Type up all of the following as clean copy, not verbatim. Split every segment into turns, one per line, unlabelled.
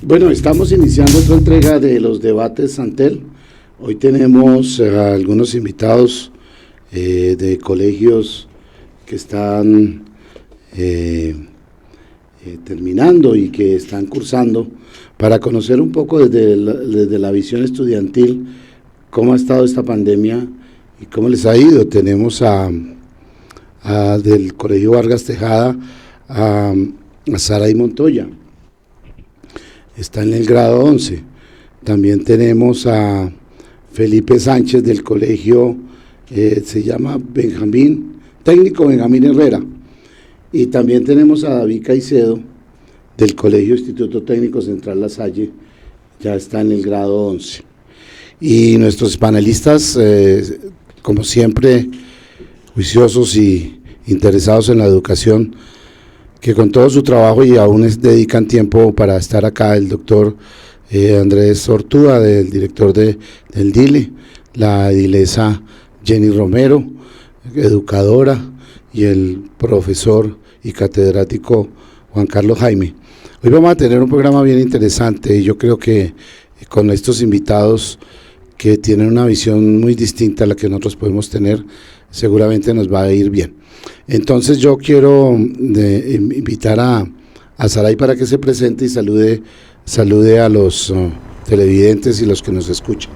Bueno, estamos iniciando otra entrega de los debates Santel. Hoy tenemos a algunos invitados de colegios que están terminando y que están cursando para conocer un poco desde la visión estudiantil cómo ha estado esta pandemia y cómo les ha ido. Tenemos del Colegio Vargas Tejada a Saray Montoya, está en el grado 11. También tenemos a Felipe Sánchez del colegio, se llama Técnico Benjamín Herrera. Y también tenemos a David Caicedo del colegio Instituto Técnico Central La Salle, ya está en el grado 11. Y nuestros panelistas, como siempre, juiciosos y interesados en la educación, que con todo su trabajo y aún dedican tiempo para estar acá, el doctor Andrés Ortúa, del director del DILE, la edilesa Jenny Romero, educadora, y el profesor y catedrático Juan Carlos Jaime. Hoy vamos a tener un programa bien interesante y yo creo que con estos invitados que tienen una visión muy distinta a la que nosotros podemos tener, seguramente nos va a ir bien. Entonces yo quiero invitar a Saray para que se presente y salude a los televidentes y los que nos escuchan.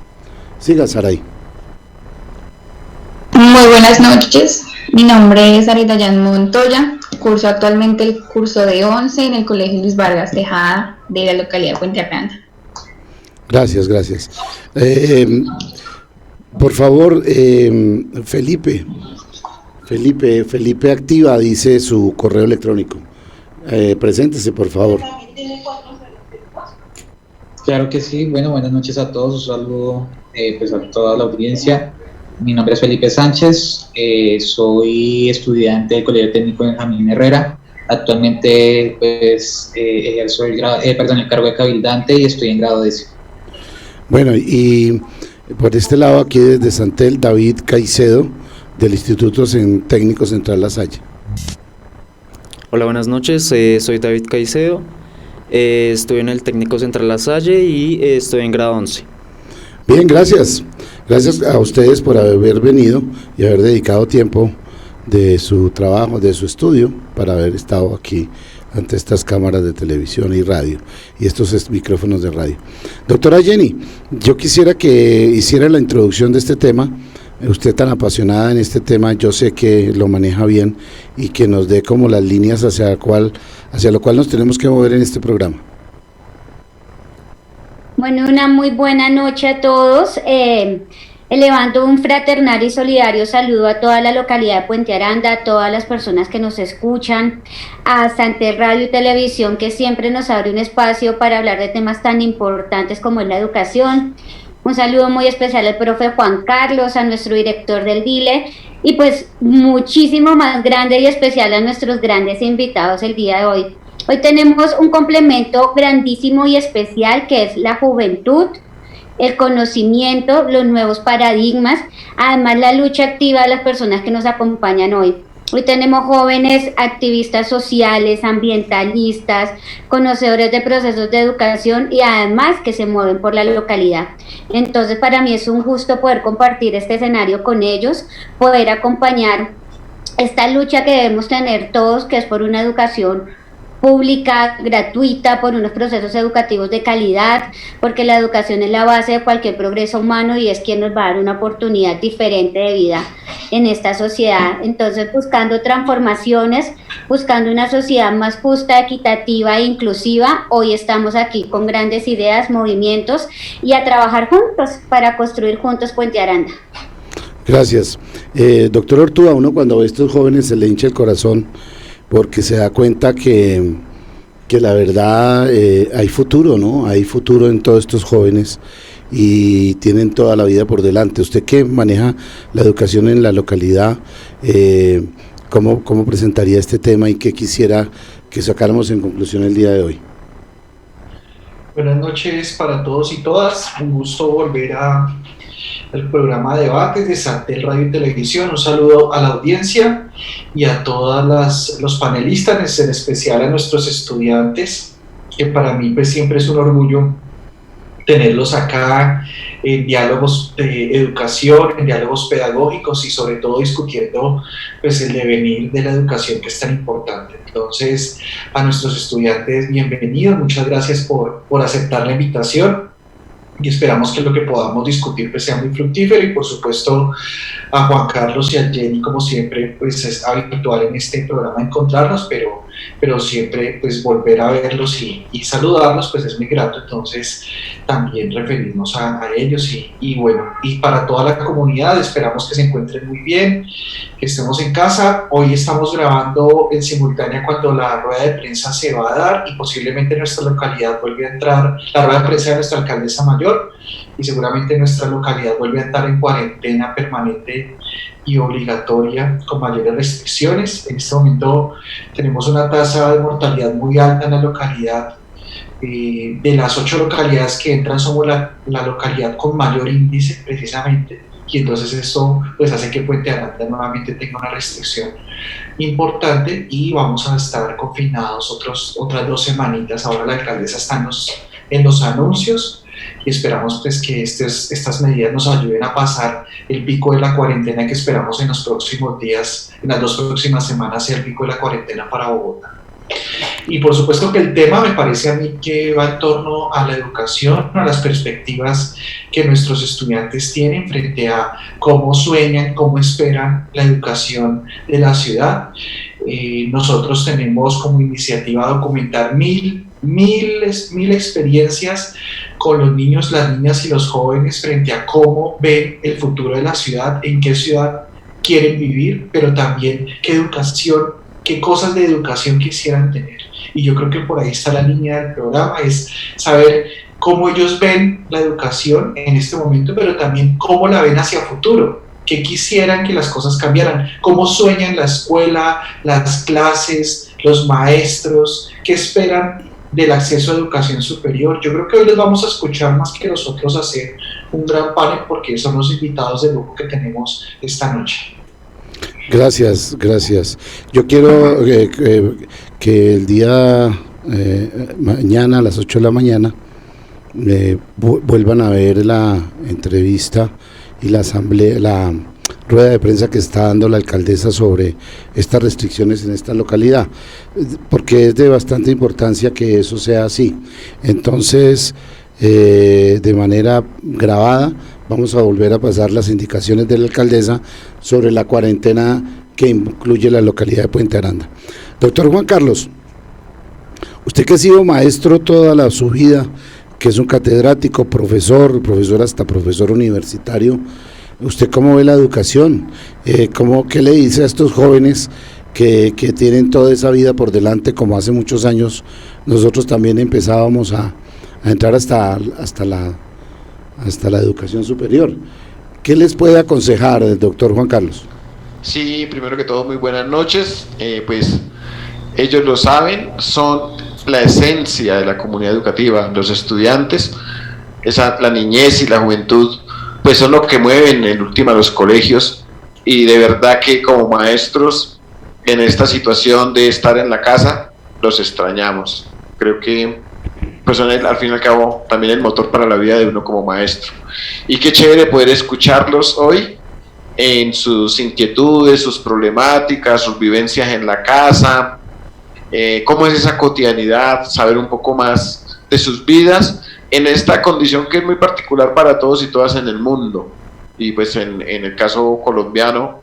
Siga, Saray.
Muy buenas noches, mi nombre es Aridayan Montoya, curso actualmente el curso de 11 en el Colegio Luis Vargas Tejada de la localidad de Puente Aranda.
Gracias. Por favor, Felipe Activa dice su correo electrónico. Preséntese, por favor.
Claro que sí. Bueno, buenas noches a todos. Un saludo pues a toda la audiencia. Mi nombre es Felipe Sánchez, soy estudiante del Colegio Técnico Benjamín Herrera. Actualmente pues ejerzo el cargo de cabildante y estoy en grado 10.
Bueno, y por este lado aquí desde Santel, David Caicedo, del Instituto Técnico Central La Salle.
Hola, buenas noches, soy David Caicedo, estoy en el Técnico Central La Salle y estoy en grado 11.
Bien, gracias a ustedes por haber venido y haber dedicado tiempo de su trabajo, de su estudio, para haber estado aquí ante estas cámaras de televisión y radio y estos micrófonos de radio. Doctora Jenny, yo quisiera que hiciera la introducción de este tema. Usted tan apasionada en este tema, yo sé que lo maneja bien y que nos dé como las líneas hacia lo cual nos tenemos que mover en este programa.
Bueno, una muy buena noche a todos, elevando un fraternal y solidario saludo a toda la localidad de Puente Aranda, a todas las personas que nos escuchan, a Santel Radio y Televisión, que siempre nos abre un espacio para hablar de temas tan importantes como es la educación. Un saludo muy especial al profe Juan Carlos, a nuestro director del DILE, y pues muchísimo más grande y especial a nuestros grandes invitados el día de hoy. Hoy tenemos un complemento grandísimo y especial que es la juventud, el conocimiento, los nuevos paradigmas, además la lucha activa de las personas que nos acompañan hoy. Hoy tenemos jóvenes activistas sociales, ambientalistas, conocedores de procesos de educación y además que se mueven por la localidad. Entonces para mí es un gusto poder compartir este escenario con ellos, poder acompañar esta lucha que debemos tener todos, que es por una educación pública, gratuita, por unos procesos educativos de calidad, porque la educación es la base de cualquier progreso humano y es quien nos va a dar una oportunidad diferente de vida en esta sociedad. Entonces, buscando transformaciones, buscando una sociedad más justa, equitativa e inclusiva, hoy estamos aquí con grandes ideas, movimientos y a trabajar juntos para construir juntos Puente Aranda.
Gracias. Doctor Ortúa, uno cuando ve a estos jóvenes se le hincha el corazón porque se da cuenta que la verdad hay futuro, ¿no? Hay futuro en todos estos jóvenes y tienen toda la vida por delante. Usted que maneja la educación en la localidad, ¿cómo presentaría este tema y qué quisiera que sacáramos en conclusión el día de hoy?
Buenas noches para todos y todas, un gusto volver al programa de debates de Santel Radio y Televisión. Un saludo a la audiencia y a todos los panelistas, en especial a nuestros estudiantes que para mí pues siempre es un orgullo tenerlos acá en diálogos de educación, en diálogos pedagógicos y sobre todo discutiendo pues el devenir de la educación, que es tan importante. Entonces, a nuestros estudiantes, bienvenidos, muchas gracias por aceptar la invitación y esperamos que lo que podamos discutir pues sea muy fructífero, y por supuesto a Juan Carlos y a Jenny, como siempre, pues es habitual en este programa encontrarnos, pero siempre pues volver a verlos y saludarlos pues es muy grato. Entonces también referirnos a ellos y bueno, y para toda la comunidad esperamos que se encuentren muy bien, que estemos en casa. Hoy estamos grabando en simultánea cuando la rueda de prensa se va a dar, y posiblemente en nuestra localidad vuelve a entrar la rueda de prensa de nuestra alcaldesa mayor, y seguramente nuestra localidad vuelve a entrar en cuarentena permanente y obligatoria con mayores restricciones. En este momento tenemos una tasa de mortalidad muy alta en la localidad. De las 8 localidades que entran somos la localidad con mayor índice precisamente, y entonces esto pues hace que Puente Aranda nuevamente tenga una restricción importante y vamos a estar confinados otras 2 semanitas. Ahora la alcaldesa está en los anuncios, y esperamos pues que estas medidas nos ayuden a pasar el pico de la cuarentena, que esperamos en los próximos días, en las 2 próximas semanas, sea el pico de la cuarentena para Bogotá. Y por supuesto que el tema me parece a mí que va en torno a la educación, a las perspectivas que nuestros estudiantes tienen frente a cómo sueñan, cómo esperan la educación de la ciudad. Nosotros tenemos como iniciativa documentar mil experiencias con los niños, las niñas y los jóvenes frente a cómo ven el futuro de la ciudad, en qué ciudad quieren vivir, pero también qué educación, qué cosas de educación quisieran tener. Y yo creo que por ahí está la línea del programa, es saber cómo ellos ven la educación en este momento, pero también cómo la ven hacia futuro, qué quisieran que las cosas cambiaran, cómo sueñan la escuela, las clases, los maestros, qué esperan del acceso a educación superior. Yo creo que hoy les vamos a escuchar más que nosotros hacer un gran panel, porque son los invitados de lujo que tenemos esta noche.
Gracias. Yo quiero que el día mañana a las 8 de la mañana vuelvan a ver la entrevista y la asamblea, la rueda de prensa que está dando la alcaldesa sobre estas restricciones en esta localidad, porque es de bastante importancia que eso sea así. Entonces, de manera grabada, vamos a volver a pasar las indicaciones de la alcaldesa sobre la cuarentena que incluye la localidad de Puente Aranda. Doctor Juan Carlos, usted que ha sido maestro toda su vida, que es un catedrático, profesor hasta profesor universitario, ¿usted cómo ve la educación? ¿Qué le dice a estos jóvenes que tienen toda esa vida por delante, como hace muchos años nosotros también empezábamos a entrar hasta la educación superior? ¿Qué les puede aconsejar el doctor Juan Carlos?
Sí, primero que todo, muy buenas noches. Pues ellos lo saben, son la esencia de la comunidad educativa, los estudiantes, la niñez y la juventud, pues son lo que mueven en última los colegios, y de verdad que como maestros en esta situación de estar en la casa los extrañamos. Creo que pues son al fin y al cabo también el motor para la vida de uno como maestro, y qué chévere poder escucharlos hoy en sus inquietudes, sus problemáticas, sus vivencias en la casa, cómo es esa cotidianidad, saber un poco más de sus vidas en esta condición que es muy particular para todos y todas en el mundo, y pues en el caso colombiano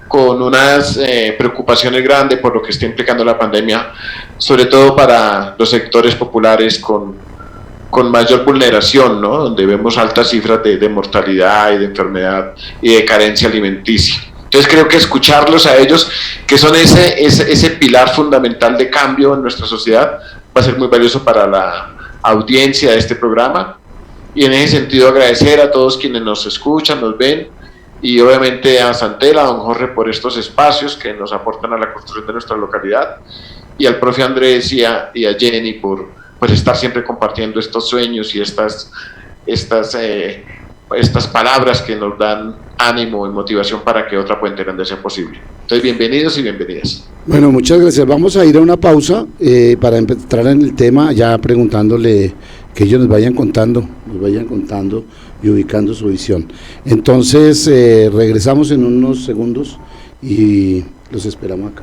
con unas preocupaciones grandes por lo que está implicando la pandemia, sobre todo para los sectores populares con mayor vulneración, ¿no? Donde vemos altas cifras de mortalidad y de enfermedad y de carencia alimenticia. Entonces creo que escucharlos a ellos, que son ese pilar fundamental de cambio en nuestra sociedad, va a ser muy valioso para la audiencia de este programa, y en ese sentido agradecer a todos quienes nos escuchan, nos ven, y obviamente a Santela, a don Jorge por estos espacios que nos aportan a la construcción de nuestra localidad, y al profe Andrés y a Jenny por estar siempre compartiendo estos sueños y estas palabras que nos dan ánimo y motivación para que otra Puente Grande sea posible. Entonces, bienvenidos y bienvenidas.
Bueno, muchas gracias. Vamos a ir a una pausa para entrar en el tema, ya preguntándole que ellos nos vayan contando y ubicando su visión. Entonces, regresamos en unos segundos y los esperamos acá.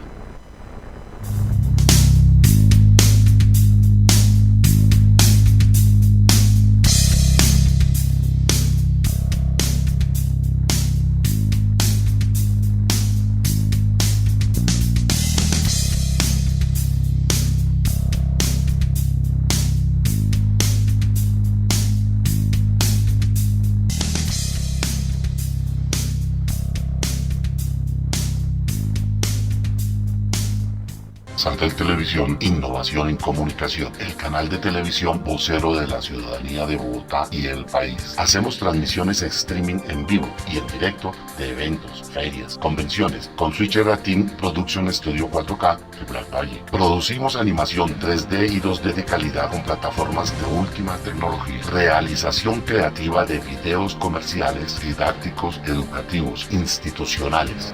Santel Televisión, innovación en comunicación, el canal de televisión vocero de la ciudadanía de Bogotá y el país. Hacemos transmisiones streaming en vivo y en directo de eventos, ferias, convenciones, con Switcher Team Production Studio 4K de Black Valle. Producimos animación 3D y 2D de calidad con plataformas de última tecnología. Realización creativa de videos comerciales, didácticos, educativos, institucionales.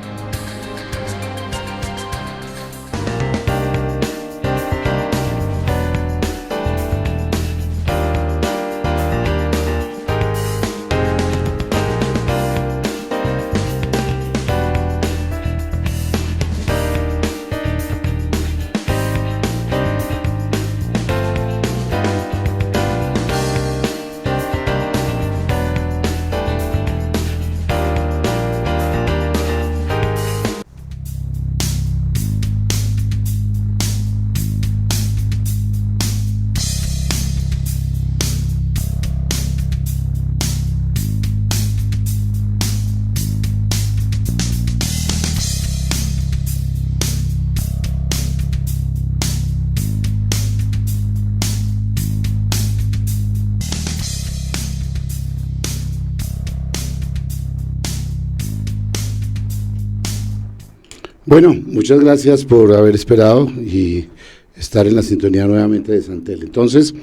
Bueno, muchas gracias por haber esperado y estar en la sintonía nuevamente de Santel. Entonces,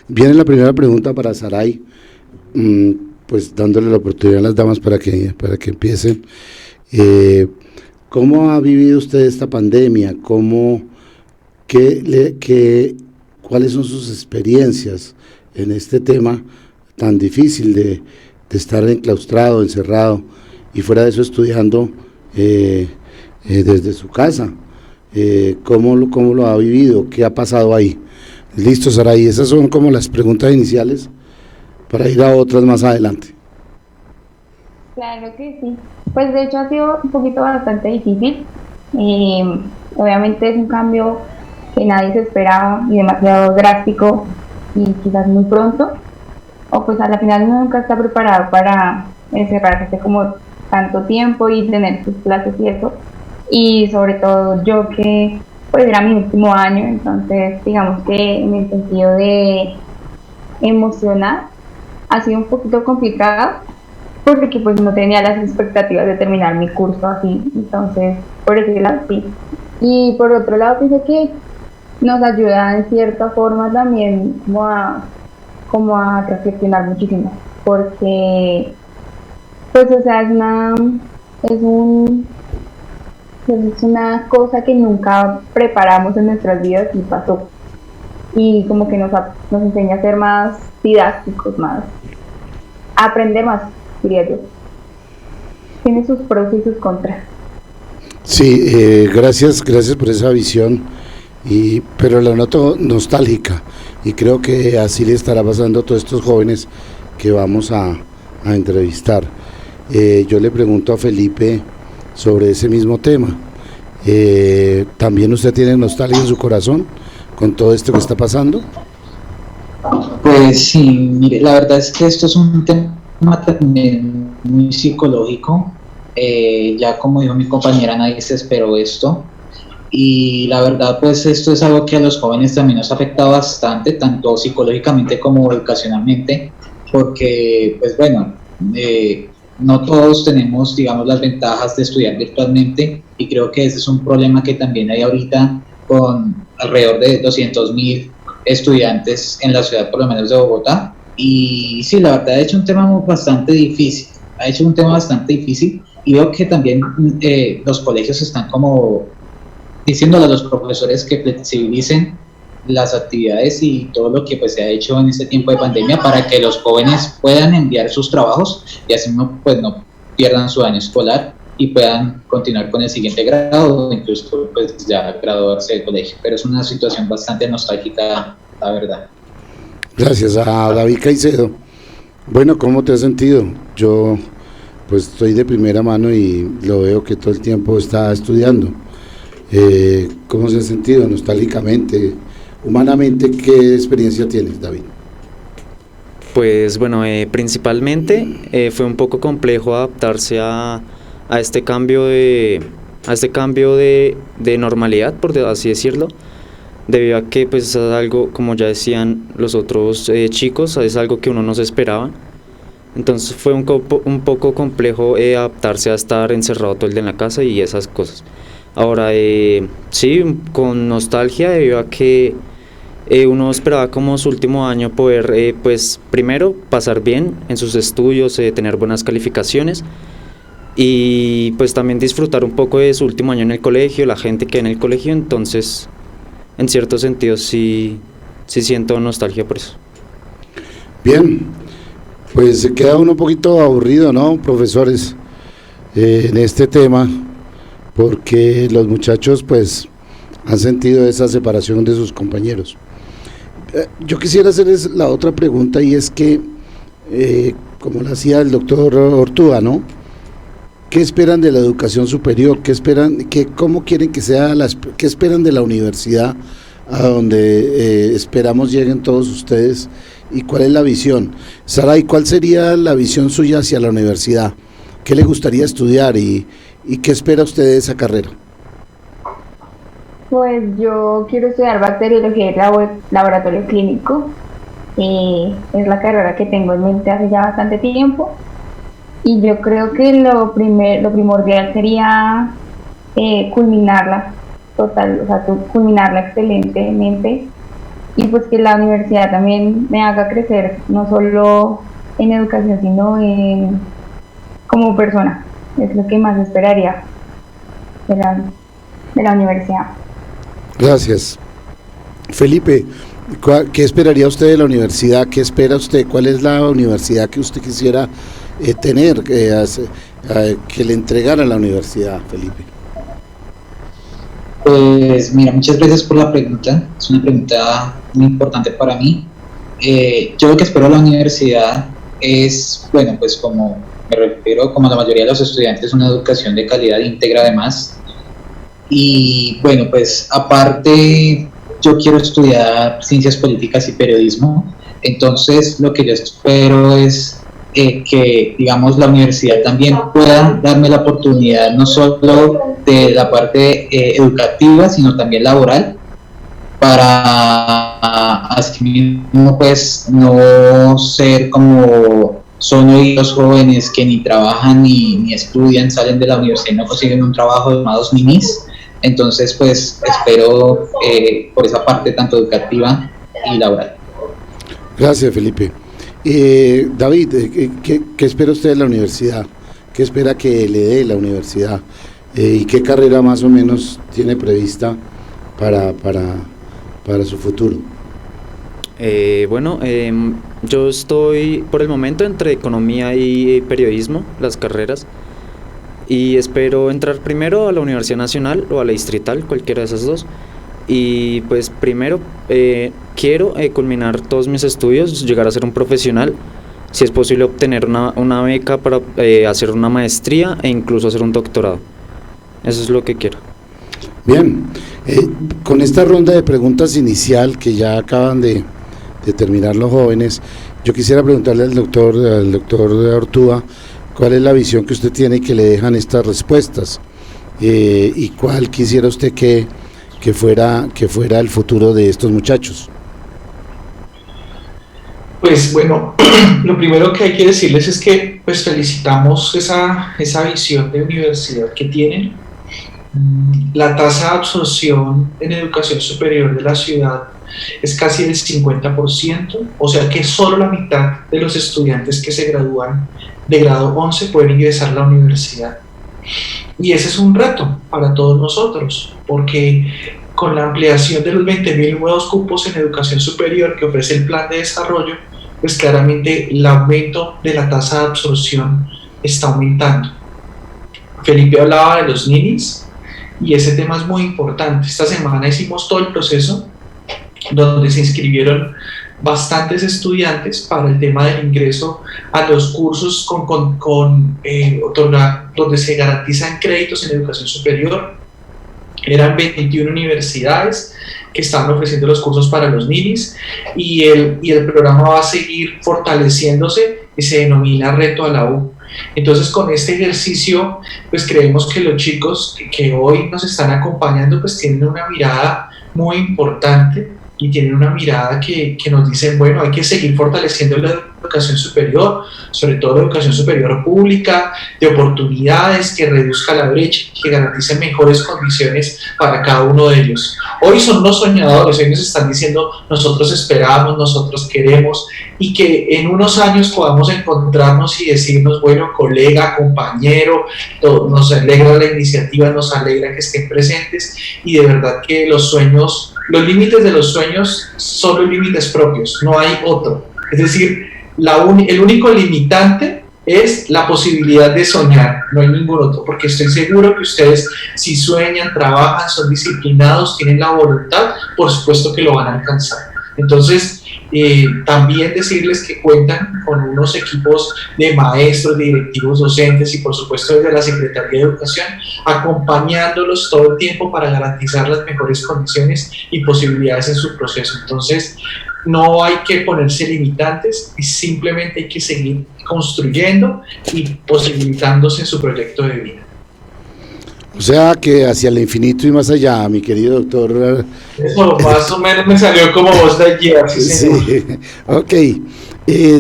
viene la primera pregunta para Saray, pues dándole la oportunidad a las damas para que empiecen. ¿Cómo ha vivido usted esta pandemia? ¿Cuáles son sus experiencias en este tema tan difícil de estar enclaustrado, encerrado y fuera de eso estudiando desde su casa? ¿Cómo lo ha vivido? ¿Qué ha pasado ahí? Listo, Saray, esas son como las preguntas iniciales para ir a otras más adelante.
Claro que sí. Pues de hecho ha sido un poquito bastante difícil. Obviamente es un cambio que nadie se esperaba y demasiado drástico y quizás muy pronto. O pues a la final uno nunca está preparado para encerrarse como tanto tiempo y tener sus clases y eso. Y sobre todo yo que pues era mi último año, entonces digamos que en el sentido de emocional ha sido un poquito complicado porque pues no tenía las expectativas de terminar mi curso así, entonces por ese lado sí. Y por otro lado pienso que nos ayuda en cierta forma también como a reflexionar muchísimo, porque pues o sea es una cosa que nunca preparamos en nuestras vidas y pasó. Y como que nos enseña a ser más didácticos, a aprender más, diría yo. Tiene sus pros y sus contras.
Sí, gracias por esa visión, pero la noto nostálgica y creo que así le estará pasando a todos estos jóvenes que vamos a entrevistar. Yo le pregunto a Felipe sobre ese mismo tema. ¿También usted tiene nostalgia en su corazón con todo esto que está pasando?
Pues sí, mire, la verdad es que esto es un tema también muy psicológico. Ya como dijo mi compañera, nadie se esperó esto. Y la verdad, pues esto es algo que a los jóvenes también nos afecta bastante, tanto psicológicamente como educacionalmente, porque, pues bueno, no todos tenemos, digamos, las ventajas de estudiar virtualmente y creo que ese es un problema que también hay ahorita con alrededor de 200.000 estudiantes en la ciudad, por lo menos de Bogotá. Y sí, la verdad, he hecho un tema bastante difícil. ha hecho un tema bastante difícil, y veo que también los colegios están como diciéndole a los profesores que flexibilicen las actividades y todo lo que pues se ha hecho en este tiempo de pandemia para que los jóvenes puedan enviar sus trabajos y así no pierdan su año escolar y puedan continuar con el siguiente grado o incluso pues ya graduarse del colegio. Pero es una situación bastante nostálgica, la verdad.
Gracias a David Caicedo. Bueno, ¿cómo te has sentido? Yo pues estoy de primera mano y lo veo que todo el tiempo está estudiando. ¿Cómo se ha sentido nostálgicamente, humanamente? ¿Qué experiencia tienes, David?
Pues bueno, principalmente fue un poco complejo adaptarse a este cambio de normalidad, por así decirlo, debido a que pues es algo, como ya decían los otros chicos, es algo que uno no se esperaba. Entonces fue un poco complejo adaptarse a estar encerrado todo el día en la casa y esas cosas. Ahora, sí, con nostalgia debido a que uno esperaba como su último año poder, pues primero pasar bien en sus estudios, tener buenas calificaciones y pues también disfrutar un poco de su último año en el colegio, la gente que en el colegio. Entonces, en cierto sentido sí siento nostalgia por eso.
Bien, pues se queda uno un poquito aburrido, ¿no, profesores? En este tema, porque los muchachos pues han sentido esa separación de sus compañeros. Yo quisiera hacerles la otra pregunta, y es que, como la hacía el doctor Ortúa, ¿no? ¿Qué esperan de la educación superior? ¿Qué esperan? ¿Cómo quieren que sea? ¿Qué esperan de la universidad a donde esperamos lleguen todos ustedes? ¿Y cuál es la visión? Saray, ¿cuál sería la visión suya hacia la universidad? ¿Qué le gustaría estudiar y qué espera usted de esa carrera?
Pues yo quiero estudiar bacteriología y laboratorio clínico. Es la carrera que tengo en mente hace ya bastante tiempo. Y yo creo que lo primordial sería culminarla culminarla excelentemente, y pues que la universidad también me haga crecer, no solo en educación, sino como persona. Es lo que más esperaría de la universidad.
Gracias. Felipe, ¿qué esperaría usted de la universidad? ¿Qué espera usted? ¿Cuál es la universidad que usted quisiera tener, que le entregara a la universidad, Felipe?
Pues mira, muchas gracias por la pregunta. Es una pregunta muy importante para mí. Yo lo que espero de la universidad es, bueno, pues como me refiero, como la mayoría de los estudiantes, una educación de calidad íntegra además. Y bueno, pues aparte yo quiero estudiar ciencias políticas y periodismo. Entonces lo que yo espero es que, digamos, la universidad también pueda darme la oportunidad no solo de la parte educativa, sino también laboral, para así mismo pues no ser como son hoy los jóvenes que ni trabajan ni estudian, salen de la universidad y no consiguen un trabajo, llamados ninis. Entonces pues espero por esa parte tanto educativa y laboral.
Gracias, Felipe. David, ¿qué espera usted de la universidad? ¿Qué espera que le dé la universidad? ¿Y qué carrera más o menos tiene prevista para su futuro?
Bueno, yo estoy por el momento entre economía y periodismo, las carreras, y espero entrar primero a la Universidad Nacional o a la Distrital, cualquiera de esas dos. Y pues primero quiero culminar todos mis estudios, llegar a ser un profesional, si es posible obtener una beca para hacer una maestría e incluso hacer un doctorado. Eso es lo que quiero.
Bien, con esta ronda de preguntas inicial que ya acaban de terminar los jóvenes, yo quisiera preguntarle al doctor Ortúa cuál es la visión que usted tiene y que le dejan estas respuestas, y cuál quisiera usted que fuera el futuro de estos muchachos.
Pues bueno, lo primero que hay que decirles es que pues felicitamos esa visión de universidad que tienen. La tasa de absorción en educación superior de la ciudad es casi el 50%, o sea que solo la mitad de los estudiantes que se gradúan de grado 11 pueden ingresar a la universidad. Y ese es un reto para todos nosotros, porque con la ampliación de los 20.000 nuevos cupos en educación superior que ofrece el plan de desarrollo, pues claramente el aumento de la tasa de absorción está aumentando. Felipe hablaba de los ninis y ese tema es muy importante. Esta semana hicimos todo el proceso donde se inscribieron bastantes estudiantes para el tema del ingreso a los cursos donde se garantizan créditos en educación superior. Eran 21 universidades que estaban ofreciendo los cursos para los ninis y el programa va a seguir fortaleciéndose y se denomina Reto a la U. Entonces, con este ejercicio, pues creemos que los chicos que hoy nos están acompañando pues tienen una mirada muy importante y tienen una mirada que nos dicen, bueno, hay que seguir fortaleciendo la educación superior, sobre todo la educación superior pública, de oportunidades, que reduzca la brecha, que garantice mejores condiciones para cada uno de ellos. Hoy son unos soñadores, hoy nos están diciendo, nosotros esperamos, nosotros queremos, y que en unos años podamos encontrarnos y decirnos, bueno, colega, compañero, nos alegra la iniciativa, nos alegra que estén presentes, y de verdad que los sueños, los límites de los sueños son los límites propios, no hay otro. Es decir, el único limitante es la posibilidad de soñar, no hay ningún otro, porque estoy seguro que ustedes, si sueñan, trabajan, son disciplinados, tienen la voluntad, por supuesto que lo van a alcanzar. Entonces, también decirles que cuentan con unos equipos de maestros, de directivos docentes y por supuesto desde la Secretaría de Educación, acompañándolos todo el tiempo para garantizar las mejores condiciones y posibilidades en su proceso. Entonces, no hay que ponerse limitantes y simplemente hay que seguir construyendo y posibilitándose en su proyecto de vida.
O sea que hacia el infinito y más allá, mi querido doctor.
Eso más o menos me salió como voz de ayer, sí, señor.
Sí. Ok.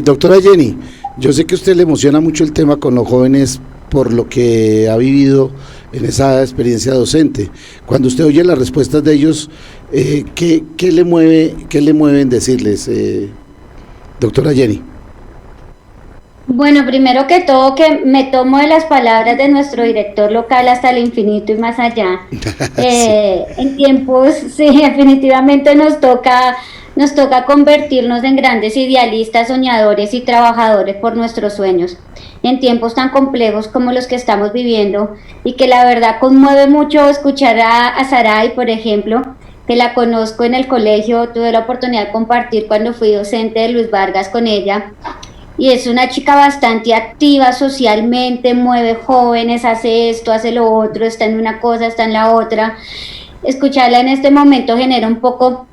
Doctora Jenny, yo sé que a usted le emociona mucho el tema con los jóvenes por lo que ha vivido en esa experiencia docente. Cuando usted oye las respuestas de ellos, ¿qué le mueve en decirles, doctora Jenny?
Bueno, primero que todo que me tomo de las palabras de nuestro director local hasta el infinito y más allá. En tiempos, sí, definitivamente nos toca convertirnos en grandes idealistas, soñadores y trabajadores por nuestros sueños. En tiempos tan complejos como los que estamos viviendo y que la verdad conmueve mucho escuchar a Saray, por ejemplo, que la conozco en el colegio, tuve la oportunidad de compartir cuando fui docente de Luis Vargas con ella. Y es una chica bastante activa socialmente, mueve jóvenes, hace esto, hace lo otro, está en una cosa, está en la otra. Escucharla en este momento genera un poco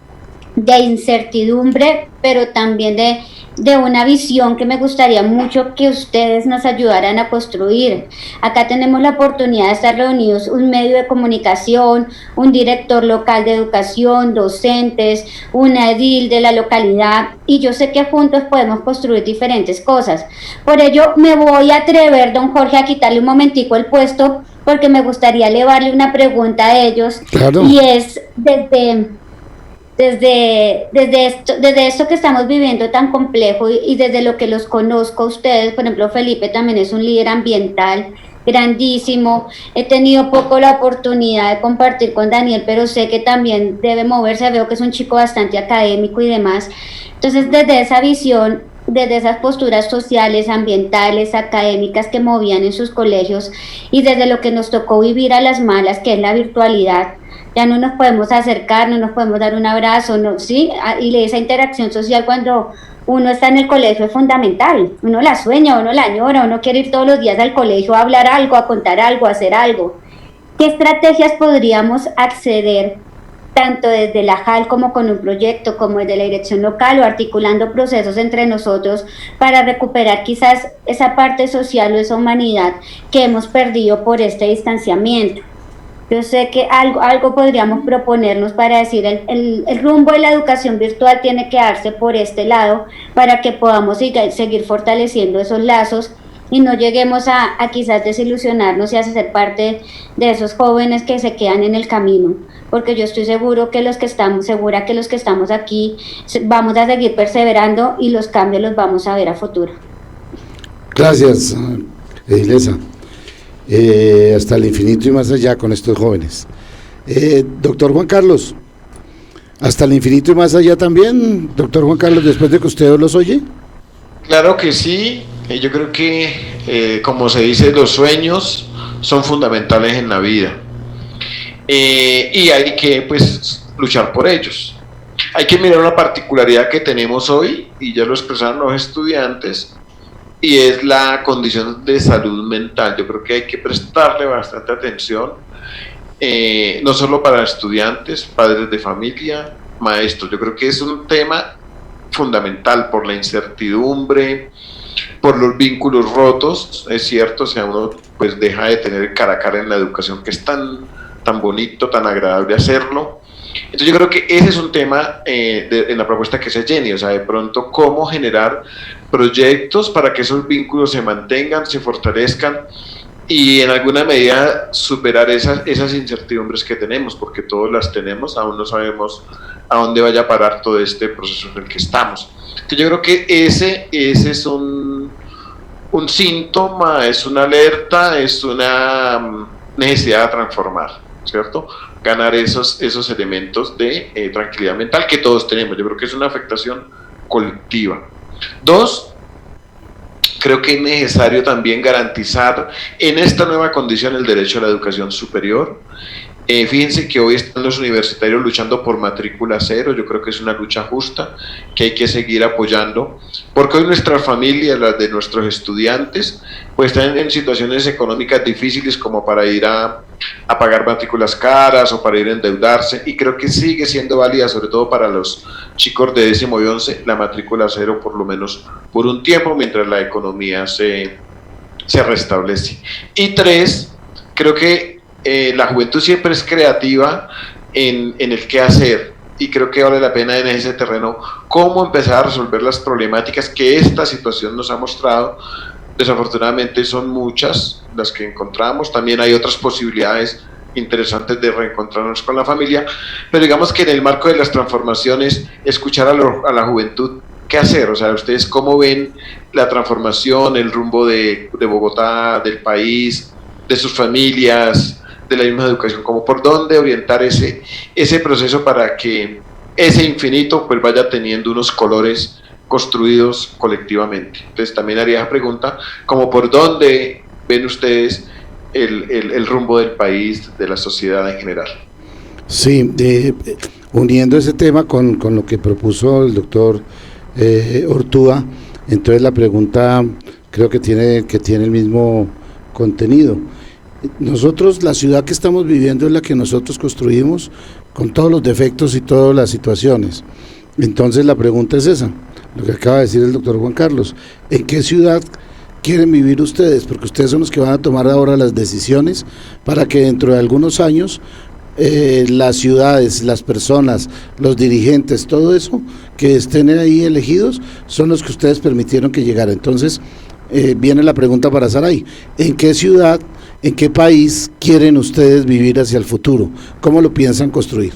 de incertidumbre, pero también de una visión que me gustaría mucho que ustedes nos ayudaran a construir. Acá tenemos la oportunidad de estar reunidos, un medio de comunicación, un director local de educación, docentes, una edil de la localidad, y yo sé que juntos podemos construir diferentes cosas. Por ello me voy a atrever, don Jorge, a quitarle un momentico el puesto, porque me gustaría elevarle una pregunta a ellos. Claro. Y es desde esto que estamos viviendo tan complejo y desde lo que los conozco a ustedes, por ejemplo, Felipe también es un líder ambiental grandísimo. He tenido poco la oportunidad de compartir con Daniel, pero sé que también debe moverse, veo que es un chico bastante académico y demás. Entonces, desde esa visión, desde esas posturas sociales, ambientales, académicas que movían en sus colegios y desde lo que nos tocó vivir a las malas, que es la virtualidad, ya no nos podemos acercar, no nos podemos dar un abrazo, ¿no? ¿Sí? Y esa interacción social cuando uno está en el colegio es fundamental, uno la sueña, uno la añora, uno quiere ir todos los días al colegio a hablar algo, a contar algo, a hacer algo. ¿Qué estrategias podríamos acceder, tanto desde la JAL como con un proyecto, como desde la dirección local o articulando procesos entre nosotros para recuperar quizás esa parte social o esa humanidad que hemos perdido por este distanciamiento? Yo sé que algo podríamos proponernos para decir el rumbo de la educación virtual tiene que darse por este lado para que podamos seguir fortaleciendo esos lazos y no lleguemos a quizás desilusionarnos y a ser parte de esos jóvenes que se quedan en el camino, porque yo estoy segura que los que estamos aquí vamos a seguir perseverando y los cambios los vamos a ver a futuro.
Gracias, Edilesa. Hasta el infinito y más allá con estos jóvenes. Doctor Juan Carlos, hasta el infinito y más allá también, doctor Juan Carlos, después de que usted los oye.
Claro que sí, yo creo que, como se dice, los sueños son fundamentales en la vida, y hay que, pues, luchar por ellos. Hay que mirar una particularidad que tenemos hoy, y ya lo expresaron los estudiantes, y es la condición de salud mental. Yo creo que hay que prestarle bastante atención, no solo para estudiantes, padres de familia, maestros. Yo creo que es un tema fundamental por la incertidumbre, por los vínculos rotos, es cierto, o sea, uno pues deja de tener cara a cara en la educación, que es tan bonito, tan agradable hacerlo. Entonces yo creo que ese es un tema en la propuesta que hace Jenny, o sea, de pronto cómo generar proyectos para que esos vínculos se mantengan, se fortalezcan y en alguna medida superar esas incertidumbres que tenemos, porque todos las tenemos, aún no sabemos a dónde vaya a parar todo este proceso en el que estamos. Entonces yo creo que ese es un síntoma, es una alerta, es una necesidad de transformar, ¿cierto? Ganar esos elementos de tranquilidad mental que todos tenemos. Yo creo que es una afectación colectiva. 2, creo que es necesario también garantizar en esta nueva condición el derecho a la educación superior. Fíjense que hoy están los universitarios luchando por matrícula cero. Yo creo que es una lucha justa que hay que seguir apoyando, porque hoy nuestras familias, las de nuestros estudiantes, pues están en situaciones económicas difíciles como para ir a pagar matrículas caras o para ir a endeudarse, y creo que sigue siendo válida, sobre todo para los chicos de 10º y 11, la matrícula cero, por lo menos por un tiempo, mientras la economía se restablece. Y 3, creo que la juventud siempre es creativa en el qué hacer, y creo que vale la pena en ese terreno cómo empezar a resolver las problemáticas que esta situación nos ha mostrado. Desafortunadamente son muchas las que encontramos, también hay otras posibilidades interesantes de reencontrarnos con la familia, pero digamos que en el marco de las transformaciones, escuchar a la juventud qué hacer. O sea, ustedes cómo ven la transformación, el rumbo de Bogotá, del país, de sus familias, de la misma educación, como por dónde orientar ese proceso para que ese infinito pues vaya teniendo unos colores construidos colectivamente. Entonces también haría esa pregunta, como por dónde ven ustedes el rumbo del país, de la sociedad en general. Sí,
uniendo ese tema con lo que propuso el doctor Ortúa, entonces la pregunta creo que tiene el mismo contenido. Nosotros, la ciudad que estamos viviendo es la que nosotros construimos con todos los defectos y todas las situaciones. Entonces la pregunta es esa, lo que acaba de decir el doctor Juan Carlos: ¿en qué ciudad quieren vivir ustedes? Porque ustedes son los que van a tomar ahora las decisiones para que dentro de algunos años las ciudades, las personas, los dirigentes, todo eso que estén ahí elegidos son los que ustedes permitieron que llegara. Entonces viene la pregunta para Saray: ¿en qué ciudad, en qué país quieren ustedes vivir hacia el futuro? ¿Cómo lo piensan construir?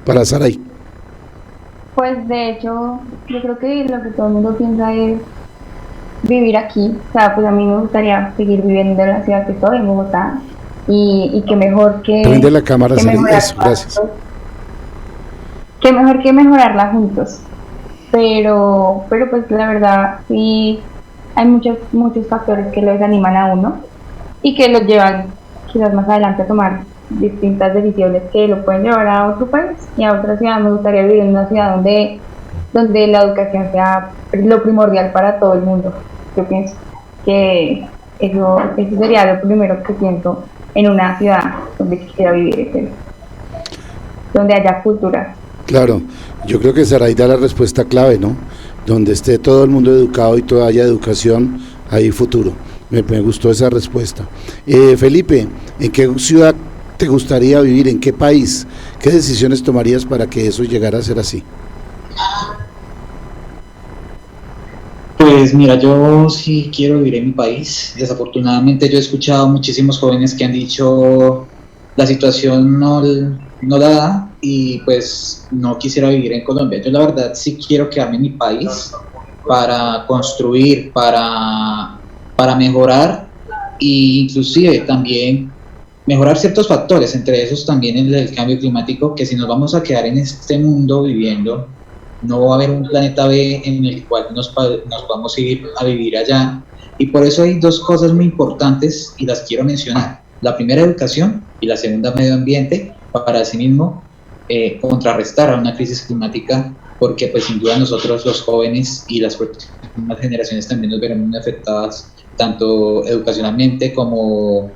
Para Saray.
Pues de hecho, yo creo que lo que todo el mundo piensa es vivir aquí. O sea, pues a mí me gustaría seguir viviendo en la ciudad que estoy, en Bogotá, y que mejor que...
Prende la cámara, Saray. Eso, gracias.
Que mejor que mejorarla juntos. Pero pues la verdad sí hay muchos factores que lo desaniman a uno y que los llevan quizás más adelante a tomar distintas decisiones que lo pueden llevar a otro país y a otra ciudad. Me gustaría vivir en una ciudad donde la educación sea lo primordial para todo el mundo. Yo pienso que eso sería lo primero que pienso en una ciudad donde quisiera vivir, donde haya cultura.
Claro, yo creo que Saray da la respuesta clave, ¿no? Donde esté todo el mundo educado y toda haya educación, hay futuro. Me gustó esa respuesta. Felipe, ¿en qué ciudad te gustaría vivir? ¿En qué país? ¿Qué decisiones tomarías para que eso llegara a ser así?
Pues mira, yo sí quiero vivir en mi país. Desafortunadamente yo he escuchado muchísimos jóvenes que han dicho la situación no la da y pues no quisiera vivir en Colombia. Yo la verdad sí quiero quedarme en mi país para construir, para mejorar e inclusive también mejorar ciertos factores, entre esos también el cambio climático, que si nos vamos a quedar en este mundo viviendo, no va a haber un planeta B en el cual nos vamos a ir a vivir allá. Y por eso hay dos cosas muy importantes y las quiero mencionar. La primera, educación, y la segunda, medio ambiente, para así mismo contrarrestar a una crisis climática, porque pues sin duda nosotros los jóvenes y las próximas generaciones también nos veremos muy afectadas, tanto educacionalmente como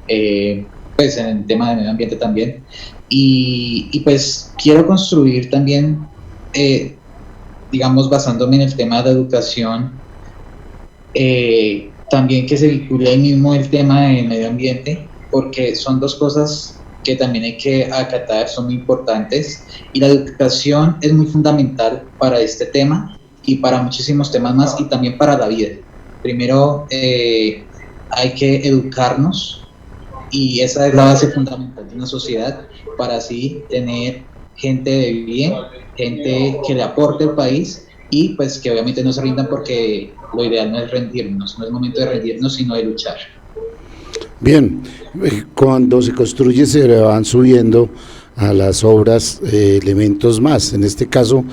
pues en el tema de medio ambiente también. Y pues quiero construir también, digamos, basándome en el tema de educación, también que se vincule ahí mismo el tema de medio ambiente, porque son dos cosas que también hay que acatar, son muy importantes, y la educación es muy fundamental para este tema y para muchísimos temas más, y también para la vida. Primero hay que educarnos, y esa es la base fundamental de una sociedad, para así tener gente de bien, gente que le aporte al país, y pues que obviamente no se rindan, porque lo ideal no es rendirnos, no es momento de rendirnos, sino de luchar.
Bien, cuando se construye se van subiendo a las obras elementos más. En este caso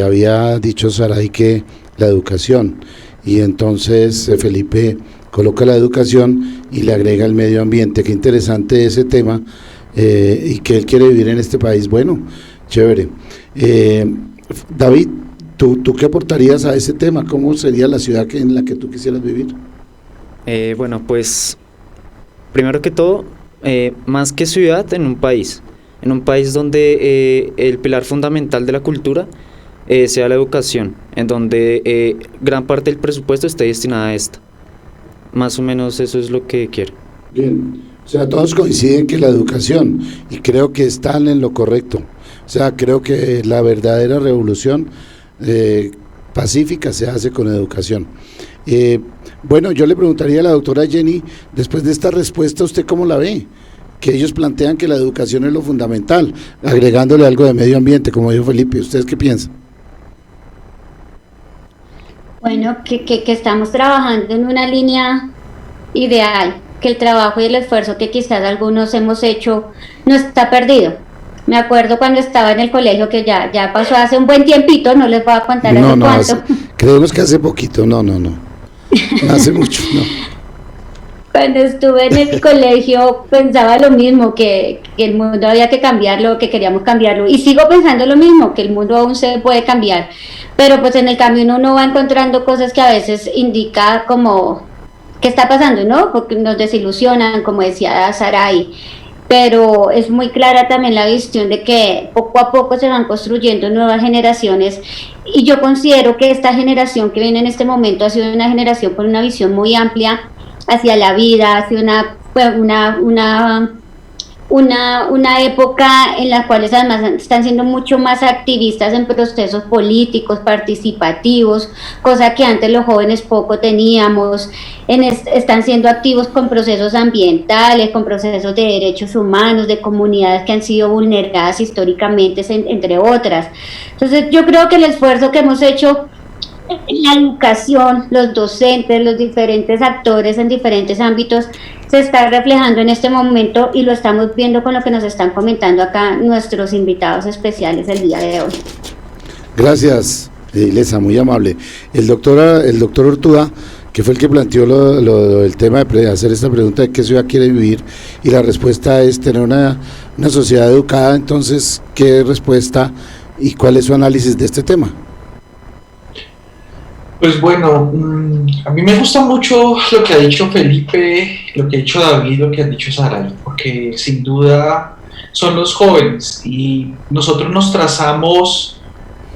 había dicho Saray que la educación, y entonces Felipe coloca la educación y le agrega el medio ambiente. Qué interesante ese tema, y que él quiere vivir en este país. Bueno, chévere. David, ¿tú qué aportarías a ese tema? ¿Cómo sería la ciudad en la que tú quisieras vivir?
Bueno, pues primero que todo, más que ciudad, en un país donde el pilar fundamental de la cultura sea la educación, en donde gran parte del presupuesto esté destinada a esto. Más o menos eso es lo que quiero.
Bien, o sea, todos coinciden que la educación, y creo que están en lo correcto. O sea, creo que la verdadera revolución pacífica se hace con educación. Bueno, yo le preguntaría a la doctora Jenny, después de esta respuesta, ¿usted cómo la ve? Que ellos plantean que la educación es lo fundamental, agregándole algo de medio ambiente, como dijo Felipe. ¿Ustedes qué piensan?
Bueno, que estamos trabajando en una línea ideal, que el trabajo y el esfuerzo que quizás algunos hemos hecho no está perdido. Me acuerdo cuando estaba en el colegio, que ya pasó hace un buen tiempito, no les voy a contar hace cuánto.
Creemos que hace poquito, no, hace mucho, no.
Cuando estuve en el colegio pensaba lo mismo, que el mundo había que cambiarlo, que queríamos cambiarlo, y sigo pensando lo mismo, que el mundo aún se puede cambiar, pero pues en el camino uno va encontrando cosas que a veces indica como qué está pasando, ¿no? Porque nos desilusionan, como decía Saray, pero es muy clara también la visión de que poco a poco se van construyendo nuevas generaciones, y yo considero que esta generación que viene en este momento ha sido una generación con una visión muy amplia hacia la vida, hacia una época en la cual además están siendo mucho más activistas en procesos políticos, participativos, cosa que antes los jóvenes poco teníamos. Están siendo activos con procesos ambientales, con procesos de derechos humanos, de comunidades que han sido vulneradas históricamente, entre otras. Entonces yo creo que el esfuerzo que hemos hecho la educación, los docentes, los diferentes actores en diferentes ámbitos se está reflejando en este momento, y lo estamos viendo con lo que nos están comentando acá nuestros invitados especiales el día de hoy.
Gracias, Ilesa, muy amable. El doctor Ortúa, que fue el que planteó el tema de hacer esta pregunta de qué ciudad quiere vivir, y la respuesta es tener una sociedad educada. Entonces, ¿qué respuesta y cuál es su análisis de este tema?
Pues bueno, a mí me gusta mucho lo que ha dicho Felipe, lo que ha dicho David, lo que ha dicho Saray, porque sin duda son los jóvenes, y nosotros nos trazamos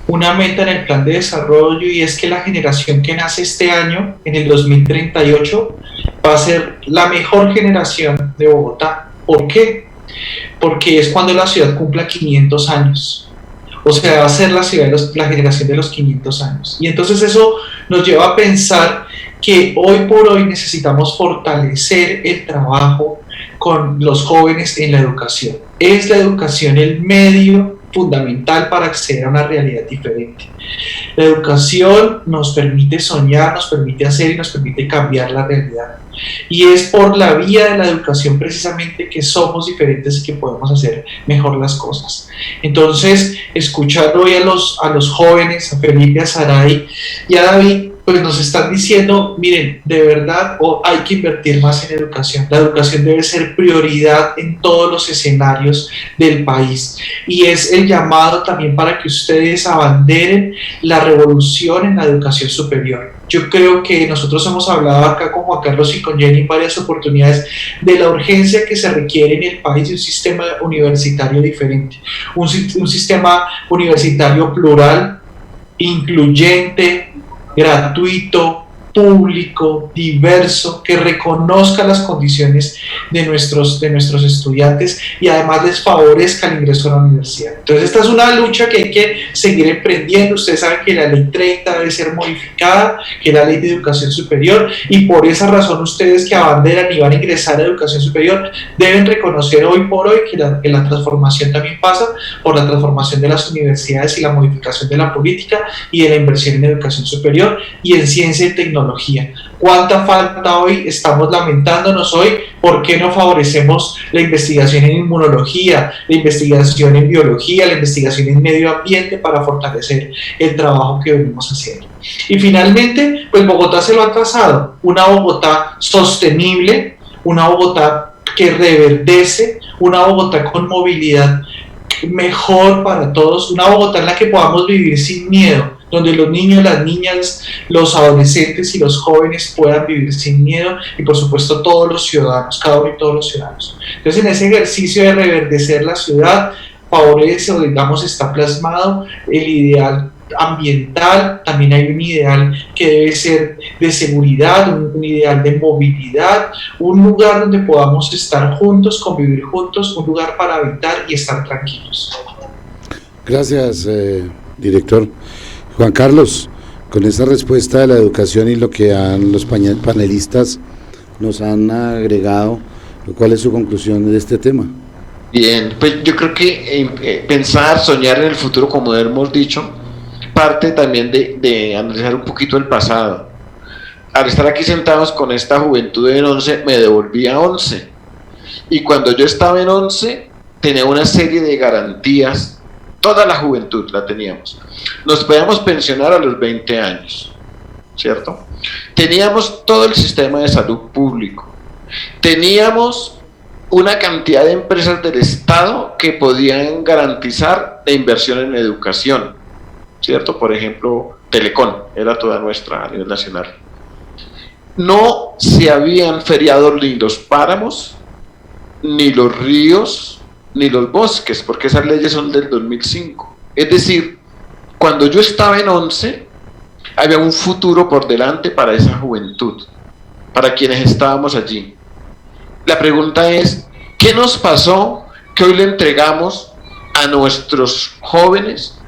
una meta en el plan de desarrollo, y es que la generación que nace este año, en el 2038, va a ser la mejor generación de Bogotá. ¿Por qué? Porque es cuando la ciudad cumpla 500 años. o sea, va a ser la ciudad de la generación de los 500 años. Y entonces eso nos lleva a pensar que hoy por hoy necesitamos fortalecer el trabajo con los jóvenes en la educación. Es la educación el medio fundamental para acceder a una realidad diferente. La educación nos permite soñar, nos permite hacer y nos permite cambiar la realidad. Y es por la vía de la educación precisamente que somos diferentes y que podemos hacer mejor las cosas. Entonces, escuchar hoy a los jóvenes, a Felipe, a Saray y a David, pues nos están diciendo, miren, de verdad hay que invertir más en educación. La educación debe ser prioridad en todos los escenarios del país. Y es el llamado también para que ustedes abanderen la revolución en la educación superior. Yo creo que nosotros hemos hablado acá con Juan Carlos y con Jenny en varias oportunidades de la urgencia que se requiere en el país de un sistema universitario diferente, un sistema universitario plural, incluyente, gratuito, público, diverso, que reconozca las condiciones de nuestros estudiantes y además les favorezca el ingreso a la universidad. Entonces esta es una lucha que hay que seguir emprendiendo. Ustedes saben que la ley 30 debe ser modificada, que es la ley de educación superior, y por esa razón ustedes que abanderan y van a ingresar a educación superior deben reconocer hoy por hoy que la transformación también pasa por la transformación de las universidades y la modificación de la política y de la inversión en educación superior y en ciencia y tecnología. ¿Cuánta falta hoy? Estamos lamentándonos hoy. ¿Por qué no favorecemos la investigación en inmunología, la investigación en biología, la investigación en medio ambiente para fortalecer el trabajo que venimos haciendo? Y finalmente, pues Bogotá se lo ha trazado, una Bogotá sostenible, una Bogotá que reverdece, una Bogotá con movilidad mejor para todos, una Bogotá en la que podamos vivir sin miedo, donde los niños, las niñas, los adolescentes y los jóvenes puedan vivir sin miedo, y por supuesto todos los ciudadanos, cada uno y todos los ciudadanos. Entonces en ese ejercicio de reverdecer la ciudad favorece, o digamos está plasmado el ideal ambiental, también hay un ideal que debe ser de seguridad, un ideal de movilidad, un lugar donde podamos estar juntos, convivir juntos, un lugar para habitar y estar tranquilos.
Gracias, director. Juan Carlos, con esa respuesta de la educación y lo que los panelistas nos han agregado, ¿cuál es su conclusión de este tema?
Bien, pues yo creo que pensar, soñar en el futuro, como hemos dicho, parte también de analizar un poquito el pasado. Al estar aquí sentados con esta juventud en 11, me devolví a 11. Y cuando yo estaba en 11, tenía una serie de garantías. Toda la juventud la teníamos. Nos podíamos pensionar a los 20 años, ¿cierto? Teníamos todo el sistema de salud público. Teníamos una cantidad de empresas del Estado que podían garantizar la inversión en educación, ¿cierto? Por ejemplo, Telecom era toda nuestra a nivel nacional. No se habían feriado ni los páramos, ni los ríos, ni los bosques, porque esas leyes son del 2005. Es decir, cuando yo estaba en 11, había un futuro por delante para esa juventud, para quienes estábamos allí. La pregunta es, ¿qué nos pasó que hoy le entregamos a nuestros jóvenes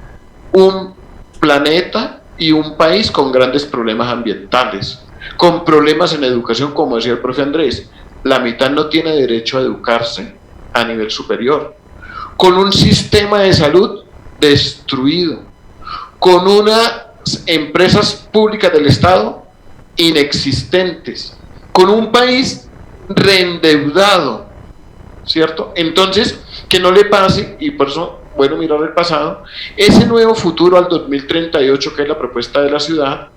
un planeta y un país con grandes problemas ambientales, con problemas en educación, como decía el profe Andrés? La mitad no tiene derecho a educarse a nivel superior, con un sistema de salud destruido, con unas empresas públicas del Estado inexistentes, con un país reendeudado, ¿cierto? Entonces, que no le pase, y por eso, bueno, mirar el pasado, ese nuevo futuro al 2038, que es la propuesta de la ciudad,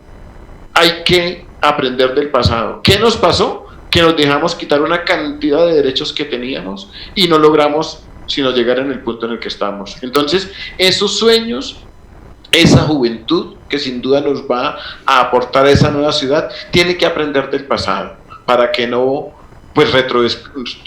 hay que aprender del pasado. ¿Qué nos pasó? Que nos dejamos quitar una cantidad de derechos que teníamos y no logramos sino llegar en el punto en el que estamos. Entonces, esos sueños, esa juventud que sin duda nos va a aportar a esa nueva ciudad, tiene que aprender del pasado para que no pues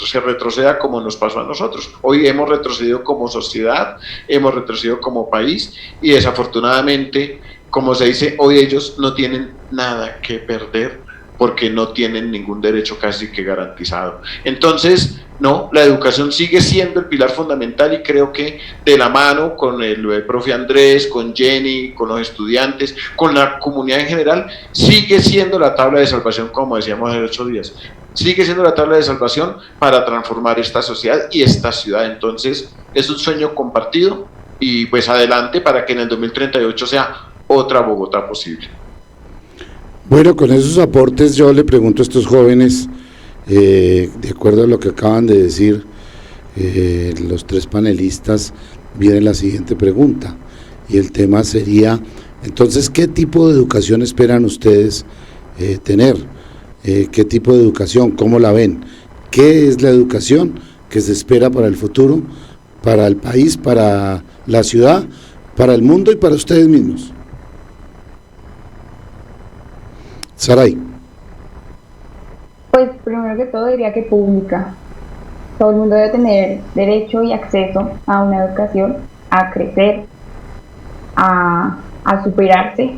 se retroceda como nos pasó a nosotros. Hoy hemos retrocedido como sociedad, hemos retrocedido como país y desafortunadamente, como se dice, hoy ellos no tienen nada que perder porque no tienen ningún derecho casi que garantizado. Entonces, no, la educación sigue siendo el pilar fundamental, y creo que de la mano con el profe Andrés, con Jenny, con los estudiantes, con la comunidad en general, sigue siendo la tabla de salvación, como decíamos hace 8 días. Sigue siendo la tabla de salvación para transformar esta sociedad y esta ciudad. Entonces, es un sueño compartido, y pues adelante para que en el 2038 sea otra Bogotá posible.
Bueno, con esos aportes yo le pregunto a estos jóvenes, de acuerdo a lo que acaban de decir los 3 panelistas, viene la siguiente pregunta, y el tema sería, entonces, ¿qué tipo de educación esperan ustedes tener? ¿Qué tipo de educación? ¿Cómo la ven? ¿Qué es la educación que se espera para el futuro, para el país, para la ciudad, para el mundo y para ustedes mismos? Saray.
Pues primero que todo diría que pública. Todo el mundo debe tener derecho y acceso a una educación, a crecer, a superarse.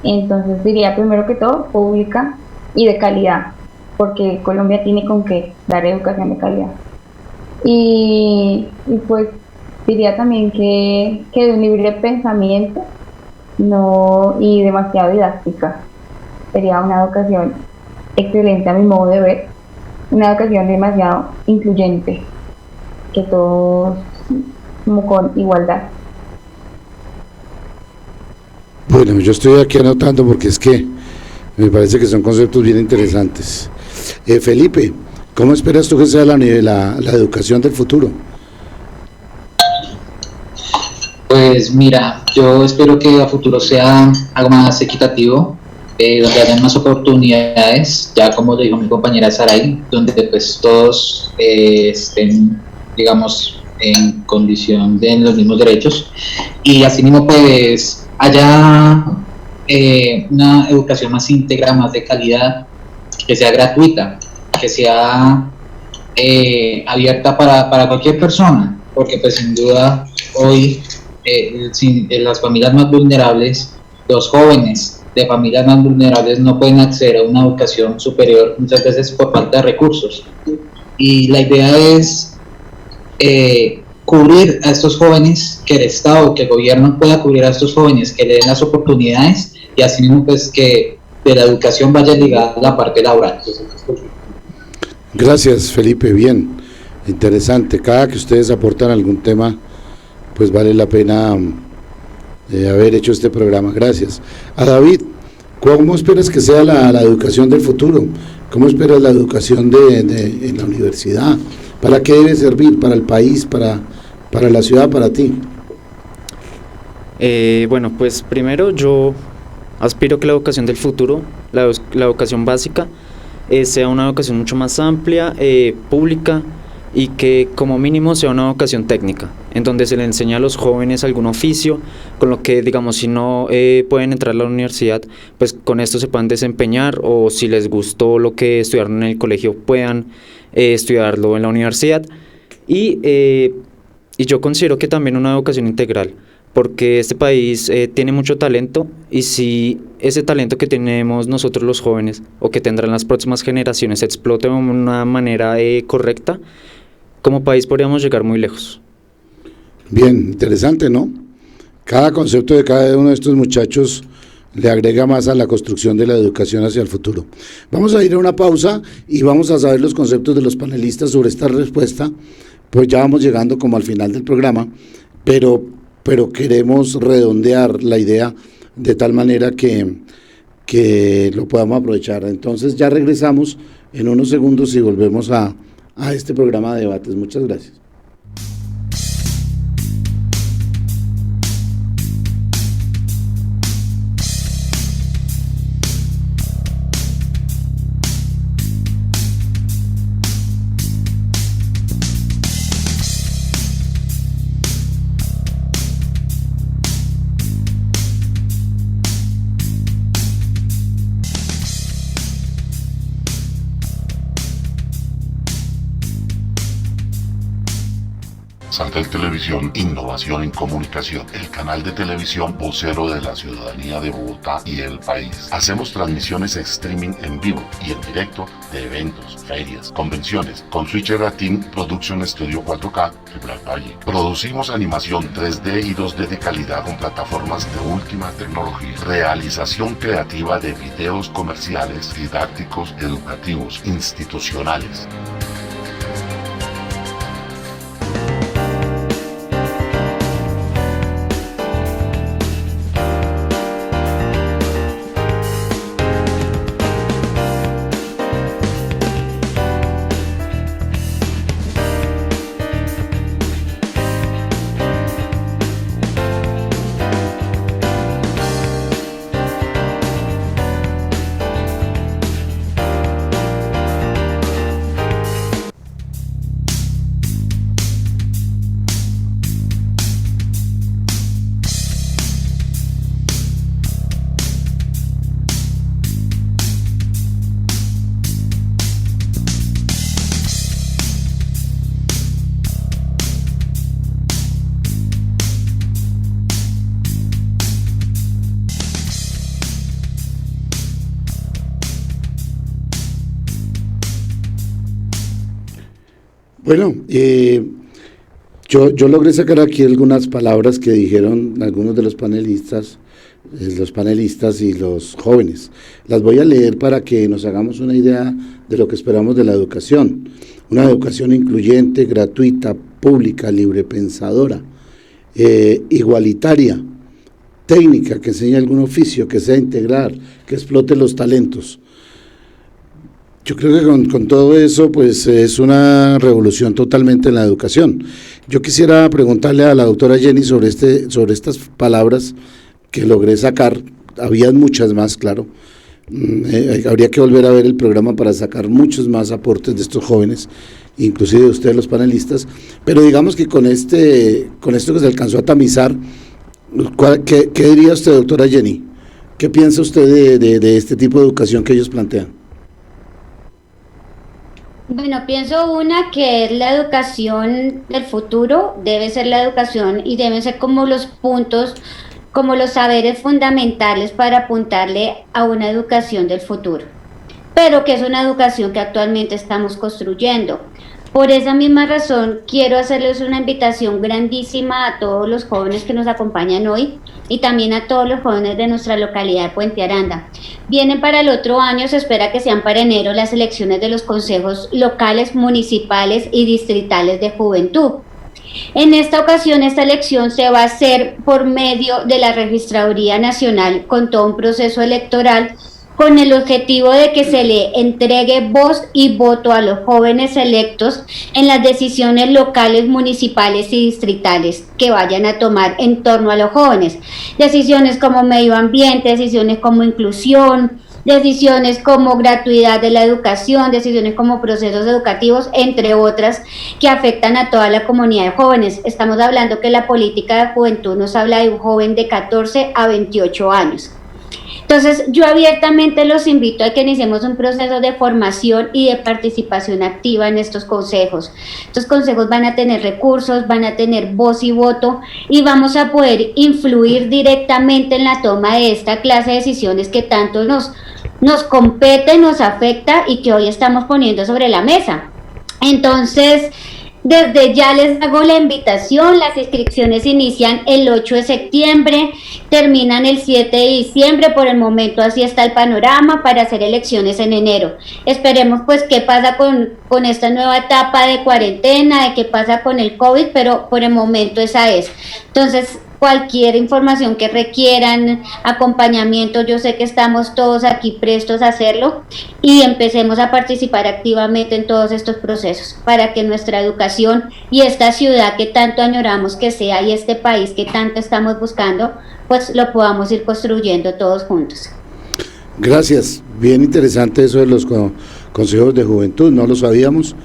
Entonces diría primero que todo pública y de calidad, porque Colombia tiene con qué dar educación de calidad. Y pues diría también que de un libre pensamiento, no, y demasiado didáctica. Sería una educación excelente a mi modo de ver, una educación demasiado incluyente, que todos como con igualdad.
Bueno, yo estoy aquí anotando porque es que me parece que son conceptos bien interesantes. Felipe, ¿cómo esperas tú que sea la educación del futuro?
Pues mira, yo espero que a futuro sea algo más equitativo, donde hayan más oportunidades, ya como lo dijo mi compañera Saray, donde pues todos estén, digamos, en condición de los mismos derechos, y asimismo pues haya una educación más íntegra, más de calidad, que sea gratuita, que sea abierta para cualquier persona, porque pues sin duda hoy las familias más vulnerables, los jóvenes de familias más vulnerables no pueden acceder a una educación superior muchas veces por falta de recursos, y la idea es cubrir a estos jóvenes, que el Estado, que el gobierno pueda cubrir a estos jóvenes, que le den las oportunidades, y así mismo pues que de la educación vaya ligada a la parte laboral.
Gracias, Felipe, bien, interesante. Cada que ustedes aportan algún tema, pues vale la pena haber hecho este programa. Gracias. A David, ¿cómo esperas que sea la educación del futuro? ¿Cómo esperas la educación en la universidad? ¿Para qué debe servir? ¿Para el país? ¿Para la ciudad? ¿Para ti?
Bueno, pues primero yo aspiro que la educación del futuro, la educación básica, sea una educación mucho más amplia, pública, y que como mínimo sea una educación técnica, en donde se le enseña a los jóvenes algún oficio, con lo que, digamos, si no pueden entrar a la universidad, pues con esto se puedan desempeñar, o si les gustó lo que estudiaron en el colegio, puedan estudiarlo en la universidad. Y yo considero que también una educación integral, porque este país tiene mucho talento, y si ese talento que tenemos nosotros los jóvenes, o que tendrán las próximas generaciones, se explota de una manera correcta, como país podríamos llegar muy lejos.
Bien, interesante, ¿no? Cada concepto de cada uno de estos muchachos le agrega más a la construcción de la educación hacia el futuro. Vamos a ir a una pausa y vamos a saber los conceptos de los panelistas sobre esta respuesta, pues ya vamos llegando como al final del programa, pero queremos redondear la idea de tal manera que lo podamos aprovechar. Entonces ya regresamos en unos segundos y volvemos a este programa de debates. Muchas gracias.
Santel Televisión, innovación en comunicación, el canal de televisión vocero de la ciudadanía de Bogotá y el país. Hacemos transmisiones streaming en vivo y en directo de eventos, ferias, convenciones, con Switcher Team Production Studio 4K Quebrada Valle. Producimos animación 3D y 2D de calidad con plataformas de última tecnología. Realización creativa de videos comerciales, didácticos, educativos, institucionales.
Bueno, yo logré sacar aquí algunas palabras que dijeron algunos de los panelistas y los jóvenes. Las voy a leer para que nos hagamos una idea de lo que esperamos de la educación. Una educación incluyente, gratuita, pública, librepensadora, igualitaria, técnica, que enseñe algún oficio, que sea integral, que explote los talentos. Yo creo que con todo eso, pues es una revolución totalmente en la educación. Yo quisiera preguntarle a la doctora Jenny sobre estas palabras que logré sacar. Habían muchas más, claro. Habría que volver a ver el programa para sacar muchos más aportes de estos jóvenes, inclusive de ustedes los panelistas. Pero digamos que con esto que se alcanzó a tamizar, ¿qué diría usted, doctora Jenny? ¿Qué piensa usted de este tipo de educación que ellos plantean?
Bueno, pienso que es la educación del futuro, debe ser la educación y deben ser como los puntos, como los saberes fundamentales para apuntarle a una educación del futuro, pero que es una educación que actualmente estamos construyendo. Por esa misma razón, quiero hacerles una invitación grandísima a todos los jóvenes que nos acompañan hoy y también a todos los jóvenes de nuestra localidad de Puente Aranda. Vienen para el otro año, se espera que sean para enero las elecciones de los consejos locales, municipales y distritales de juventud. En esta ocasión, esta elección se va a hacer por medio de la Registraduría Nacional con todo un proceso electoral, con el objetivo de que se le entregue voz y voto a los jóvenes electos en las decisiones locales, municipales y distritales que vayan a tomar en torno a los jóvenes. Decisiones como medio ambiente, decisiones como inclusión, decisiones como gratuidad de la educación, decisiones como procesos educativos, entre otras, que afectan a toda la comunidad de jóvenes. Estamos hablando que la política de juventud nos habla de un joven de 14 a 28 años. Entonces, yo abiertamente los invito a que iniciemos un proceso de formación y de participación activa en estos consejos. Estos consejos van a tener recursos, van a tener voz y voto y vamos a poder influir directamente en la toma de esta clase de decisiones que tanto nos compete, nos afecta y que hoy estamos poniendo sobre la mesa. Entonces, desde ya les hago la invitación, las inscripciones inician el 8 de septiembre, terminan el 7 de diciembre, por el momento así está el panorama para hacer elecciones en enero. Esperemos pues qué pasa con esta nueva etapa de cuarentena, de qué pasa con el COVID, pero por el momento esa es. Entonces, cualquier información que requieran, acompañamiento, yo sé que estamos todos aquí prestos a hacerlo y empecemos a participar activamente en todos estos procesos para que nuestra educación y esta ciudad que tanto añoramos que sea y este país que tanto estamos buscando, pues lo podamos ir construyendo todos juntos.
Gracias, bien interesante eso de los consejos de juventud, no lo sabíamos.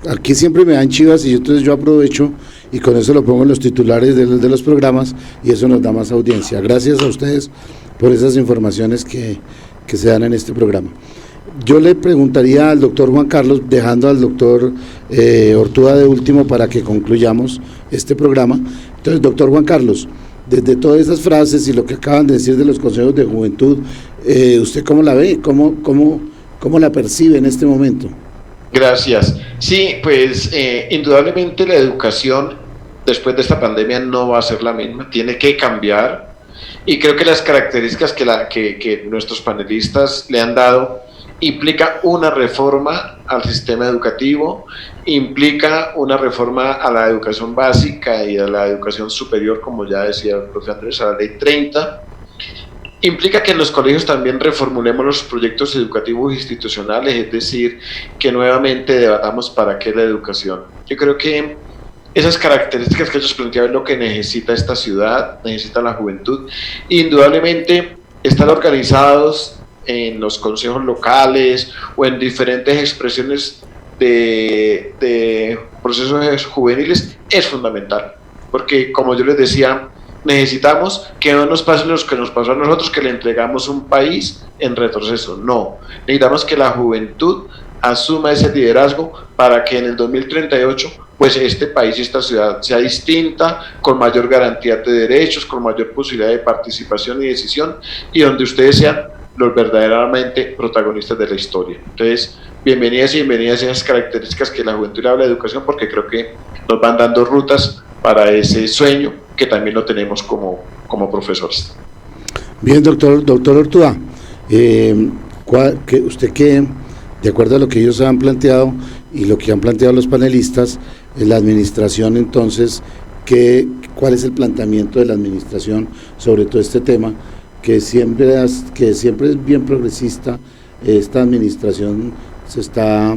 Aquí siempre me dan chivas y entonces yo aprovecho y con eso lo pongo en los titulares de los programas y eso nos da más audiencia. Gracias a ustedes por esas informaciones que se dan en este programa. Yo le preguntaría al doctor Juan Carlos, dejando al doctor Ortúa de último para que concluyamos este programa. Entonces, doctor Juan Carlos, desde todas esas frases y lo que acaban de decir de los consejos de juventud, ¿usted cómo la ve? ¿Cómo la percibe en este momento?
Gracias. Sí, pues indudablemente la educación después de esta pandemia no va a ser la misma, tiene que cambiar, y creo que las características que nuestros panelistas le han dado implica una reforma al sistema educativo, implica una reforma a la educación básica y a la educación superior, como ya decía el profe Andrés, a la ley 30, implica que en los colegios también reformulemos los proyectos educativos institucionales, es decir, que nuevamente debatamos para qué la educación. Yo creo que esas características que ellos planteaban es lo que necesita esta ciudad, necesita la juventud, indudablemente estar organizados en los consejos locales o en diferentes expresiones de procesos juveniles es fundamental, porque como yo les decía, necesitamos que no nos pase lo que nos pasó a nosotros, que le entregamos un país en retroceso. No, necesitamos que la juventud asuma ese liderazgo para que en el 2038 pues este país y esta ciudad sea distinta, con mayor garantía de derechos, con mayor posibilidad de participación y decisión, y donde ustedes sean los verdaderamente protagonistas de la historia. Entonces, bienvenidas y bienvenidas a esas características que la juventud le habla de educación, porque creo que nos van dando rutas para ese sueño que también lo tenemos como profesores. Bien,
doctor Ortúa, usted que, de acuerdo a lo que ellos han planteado y lo que han planteado los panelistas, la administración entonces, ¿cuál es el planteamiento de la administración sobre todo este tema? Que siempre es bien progresista. Esta administración se está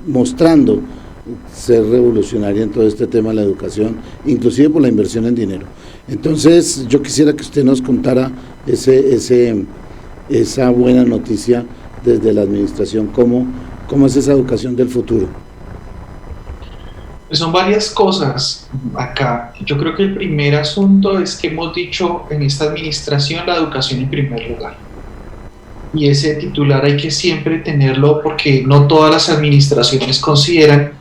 mostrando ser revolucionaria en todo este tema de la educación, inclusive por la inversión en dinero. Entonces, yo quisiera que usted nos contara esa buena noticia desde la administración, cómo es esa educación del futuro.
Son varias cosas acá. Yo creo que el primer asunto es que hemos dicho en esta administración la educación en primer lugar. Y ese titular hay que siempre tenerlo, porque no todas las administraciones consideran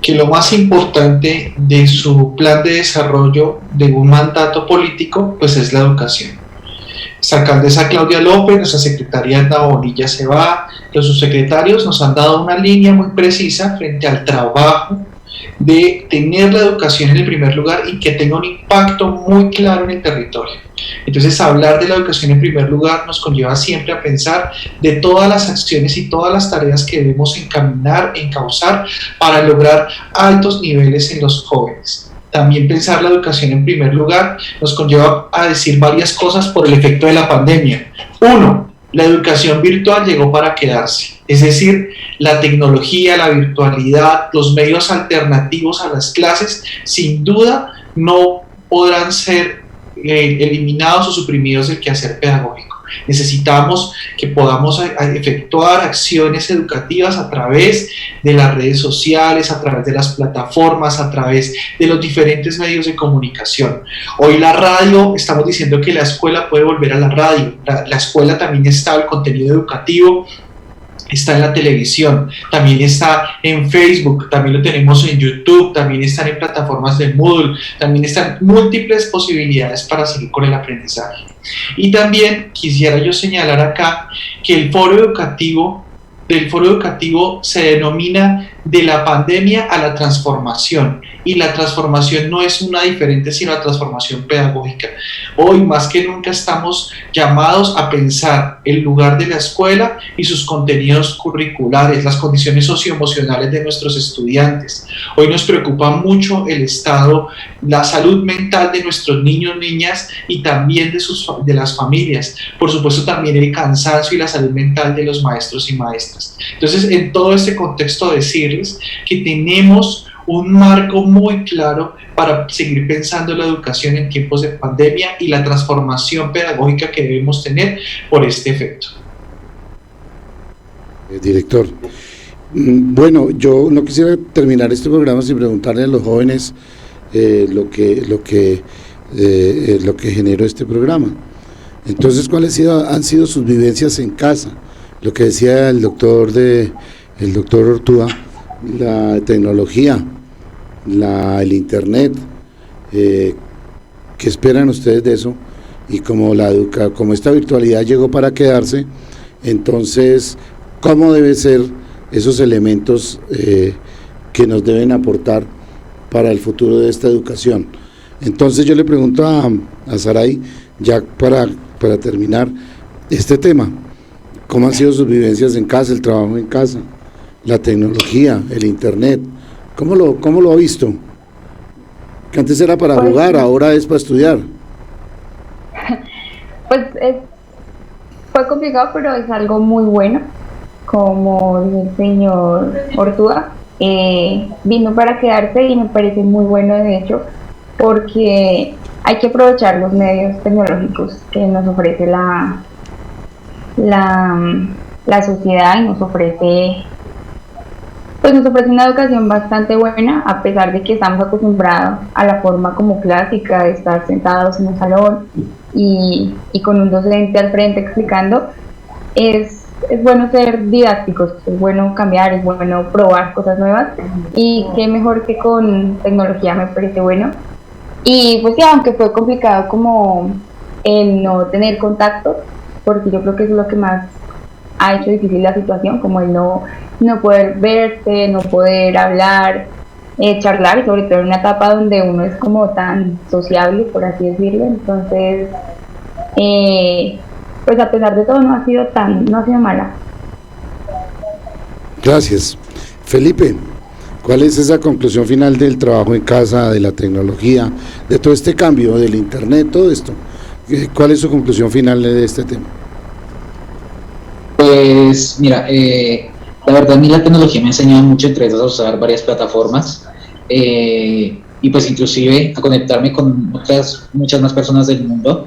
que lo más importante de su plan de desarrollo de un mandato político pues es la educación. Sacando esa Claudia López, nuestra secretaria Edna Bonilla se va, los subsecretarios nos han dado una línea muy precisa frente al trabajo de tener la educación en el primer lugar y que tenga un impacto muy claro en el territorio. Entonces, hablar de la educación en primer lugar nos conlleva siempre a pensar de todas las acciones y todas las tareas que debemos encaminar, encauzar para lograr altos niveles en los jóvenes. También pensar la educación en primer lugar nos conlleva a decir varias cosas por el efecto de la pandemia. Uno, la educación virtual llegó para quedarse, es decir, la tecnología, la virtualidad, los medios alternativos a las clases, sin duda no podrán ser eliminados o suprimidos del quehacer pedagógico. Necesitamos que podamos efectuar acciones educativas a través de las redes sociales, a través de las plataformas, a través de los diferentes medios de comunicación. Hoy la radio, estamos diciendo que la escuela puede volver a la radio, la escuela también está el contenido educativo, está en la televisión, también está en Facebook, también lo tenemos en YouTube, también están en plataformas de Moodle, también están múltiples posibilidades para seguir con el aprendizaje. Y también quisiera yo señalar acá que del foro educativo se denomina de la pandemia a la transformación, y la transformación no es una diferente sino la transformación pedagógica. Hoy más que nunca estamos llamados a pensar el lugar de la escuela y sus contenidos curriculares, las condiciones socioemocionales de nuestros estudiantes. Hoy nos preocupa mucho el estado, la salud mental de nuestros niños, niñas y también de las familias. Por supuesto también el cansancio y la salud mental de los maestros y maestras. Entonces, en todo este contexto, decirles que tenemos un marco muy claro para seguir pensando en la educación en tiempos de pandemia y la transformación pedagógica que debemos tener por este efecto.
Director, bueno, yo no quisiera terminar este programa sin preguntarle a los jóvenes lo que generó este programa. Entonces, ¿cuáles han sido sus vivencias en casa? lo que decía el doctor Ortúa, la tecnología, el internet, ¿qué esperan ustedes de eso? Y como esta virtualidad llegó para quedarse, entonces, ¿cómo deben ser esos elementos que nos deben aportar para el futuro de esta educación? Entonces yo le pregunto a Saray, ya para terminar este tema, ¿cómo han sido sus vivencias en casa, el trabajo en casa, la tecnología, el internet? ¿Cómo lo ha visto? Que antes era para jugar, ahora es para estudiar.
Pues fue complicado, pero es algo muy bueno, como dice el señor Ortúa, vino para quedarse y me parece muy bueno, de hecho, porque hay que aprovechar los medios tecnológicos que nos ofrece la sociedad, y nos ofrece una educación bastante buena, a pesar de que estamos acostumbrados a la forma como clásica de estar sentados en un salón y con un docente al frente explicando. Es bueno ser didácticos, es bueno cambiar, es bueno probar cosas nuevas, y qué mejor que con tecnología, me parece bueno. Y pues ya, aunque fue complicado como el no tener contacto, porque yo creo que eso es lo que más ha hecho difícil la situación, como el no poder verse, no poder hablar, charlar, y sobre todo en una etapa donde uno es como tan sociable, por así decirlo. Entonces, pues a pesar de todo no ha sido mala.
Gracias. Felipe, ¿cuál es esa conclusión final del trabajo en casa, de la tecnología, de todo este cambio, del internet, todo esto? ¿Cuál es su conclusión final de este tema?
Pues mira, la verdad a mí la tecnología me ha enseñado mucho, entre esas, a usar varias plataformas, y pues inclusive a conectarme con muchas más personas del mundo.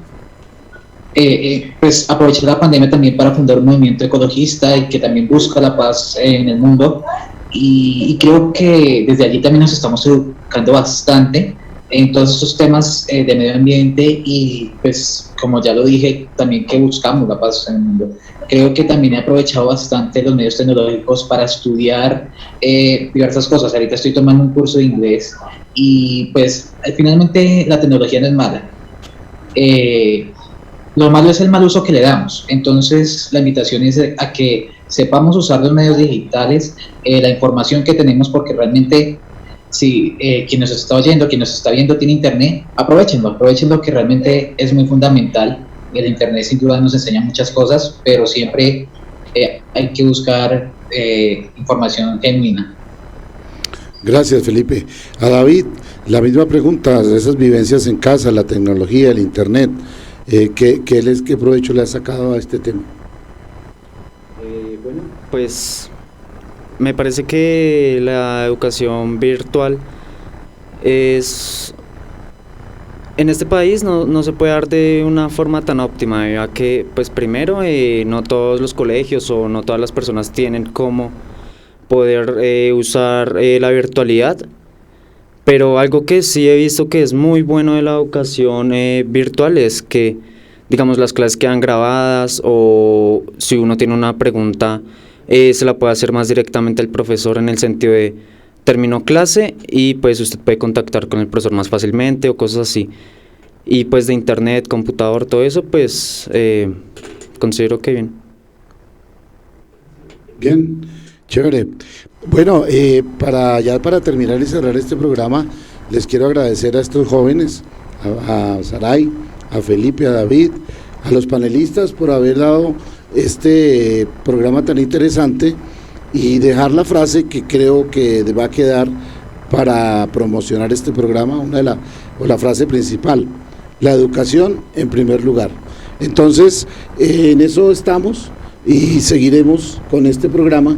Pues aproveché la pandemia también para fundar un movimiento ecologista y que también busca la paz en el mundo, y creo que desde allí también nos estamos educando bastante en todos estos temas de medio ambiente, y pues como ya lo dije, también que buscamos la paz en el mundo. Creo que también he aprovechado bastante los medios tecnológicos para estudiar diversas cosas. Ahorita estoy tomando un curso de inglés, y pues finalmente la tecnología no es mala. Lo malo es el mal uso que le damos. Entonces la invitación es a que sepamos usar los medios digitales, la información que tenemos, porque realmente si quien nos está oyendo, quien nos está viendo tiene internet, aprovechenlo, que realmente es muy fundamental. El internet sin duda nos enseña muchas cosas, pero siempre hay que buscar información genuina.
Gracias, Felipe. A David, la misma pregunta, esas vivencias en casa, la tecnología, el internet, ¿qué provecho le ha sacado a este tema?
Bueno, pues me parece que la educación virtual en este país no se puede dar de una forma tan óptima, ya que pues primero no todos los colegios o no todas las personas tienen cómo poder usar la virtualidad, pero algo que sí he visto que es muy bueno de la educación virtual es que, digamos, las clases quedan grabadas, o si uno tiene una pregunta se la puede hacer más directamente al profesor, en el sentido de terminó clase y pues usted puede contactar con el profesor más fácilmente o cosas así. Y pues de internet, computador, todo eso, pues considero que bien.
Bien, chévere. Bueno, para terminar y cerrar este programa, les quiero agradecer a estos jóvenes, a Saray, a Felipe, a David, a los panelistas por haber dado este programa tan interesante, y dejar la frase que creo que va a quedar para promocionar este programa, la frase principal: la educación en primer lugar. Entonces, en eso estamos y seguiremos con este programa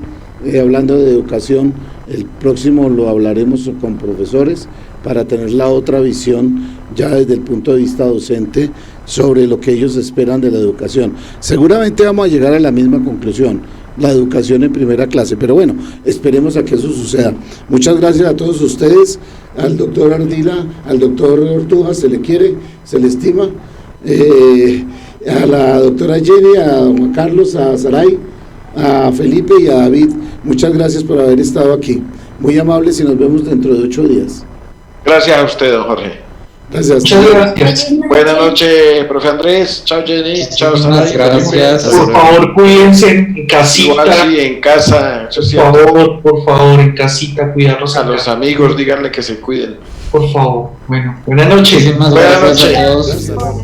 hablando de educación. El próximo lo hablaremos con profesores para tener la otra visión ya desde el punto de vista docente sobre lo que ellos esperan de la educación. Seguramente vamos a llegar a la misma conclusión: la educación en primera clase, pero bueno, esperemos a que eso suceda. Muchas gracias a todos ustedes, al doctor Ardila, al doctor Ortúa, se le quiere, se le estima, a la doctora Jenny, a Juan Carlos, a Saray, a Felipe y a David, muchas gracias por haber estado aquí. Muy amables y nos vemos dentro de 8 días.
Gracias a usted, don Jorge.
Gracias.
Muchas gracias.
Buenas noches, profe Andrés. Chao, Jenny. Chao, Saray.
Gracias.
Por favor, cuídense en casita.
Igual sí, en casa.
Por favor, en casita, cuidarnos.
A los amigos, díganle que se cuiden.
Por favor. Bueno, buenas noches.
Muchísimas
Buenas
gracias a
noches.
todos.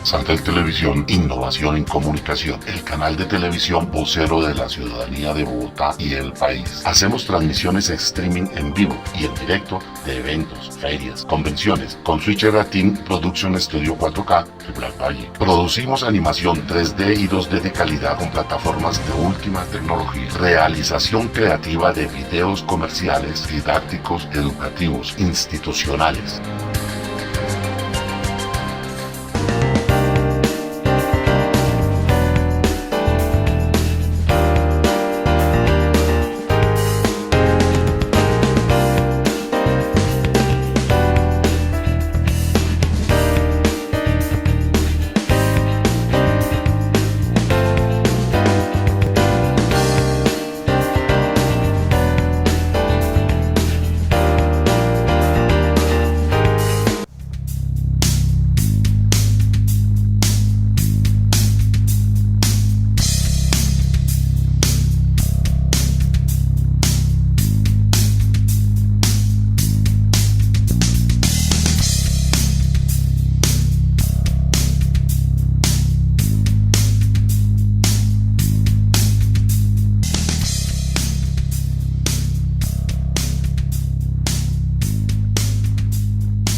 Santel Televisión, innovación en comunicación, el canal de televisión vocero de la ciudadanía de Bogotá y el país. Hacemos transmisiones streaming en vivo y en directo de eventos, ferias, convenciones, con Switcher Team Production Studio 4K de Black Valle. Producimos animación 3D y 2D de calidad con plataformas de última tecnología. Realización creativa de videos comerciales, didácticos, educativos, institucionales.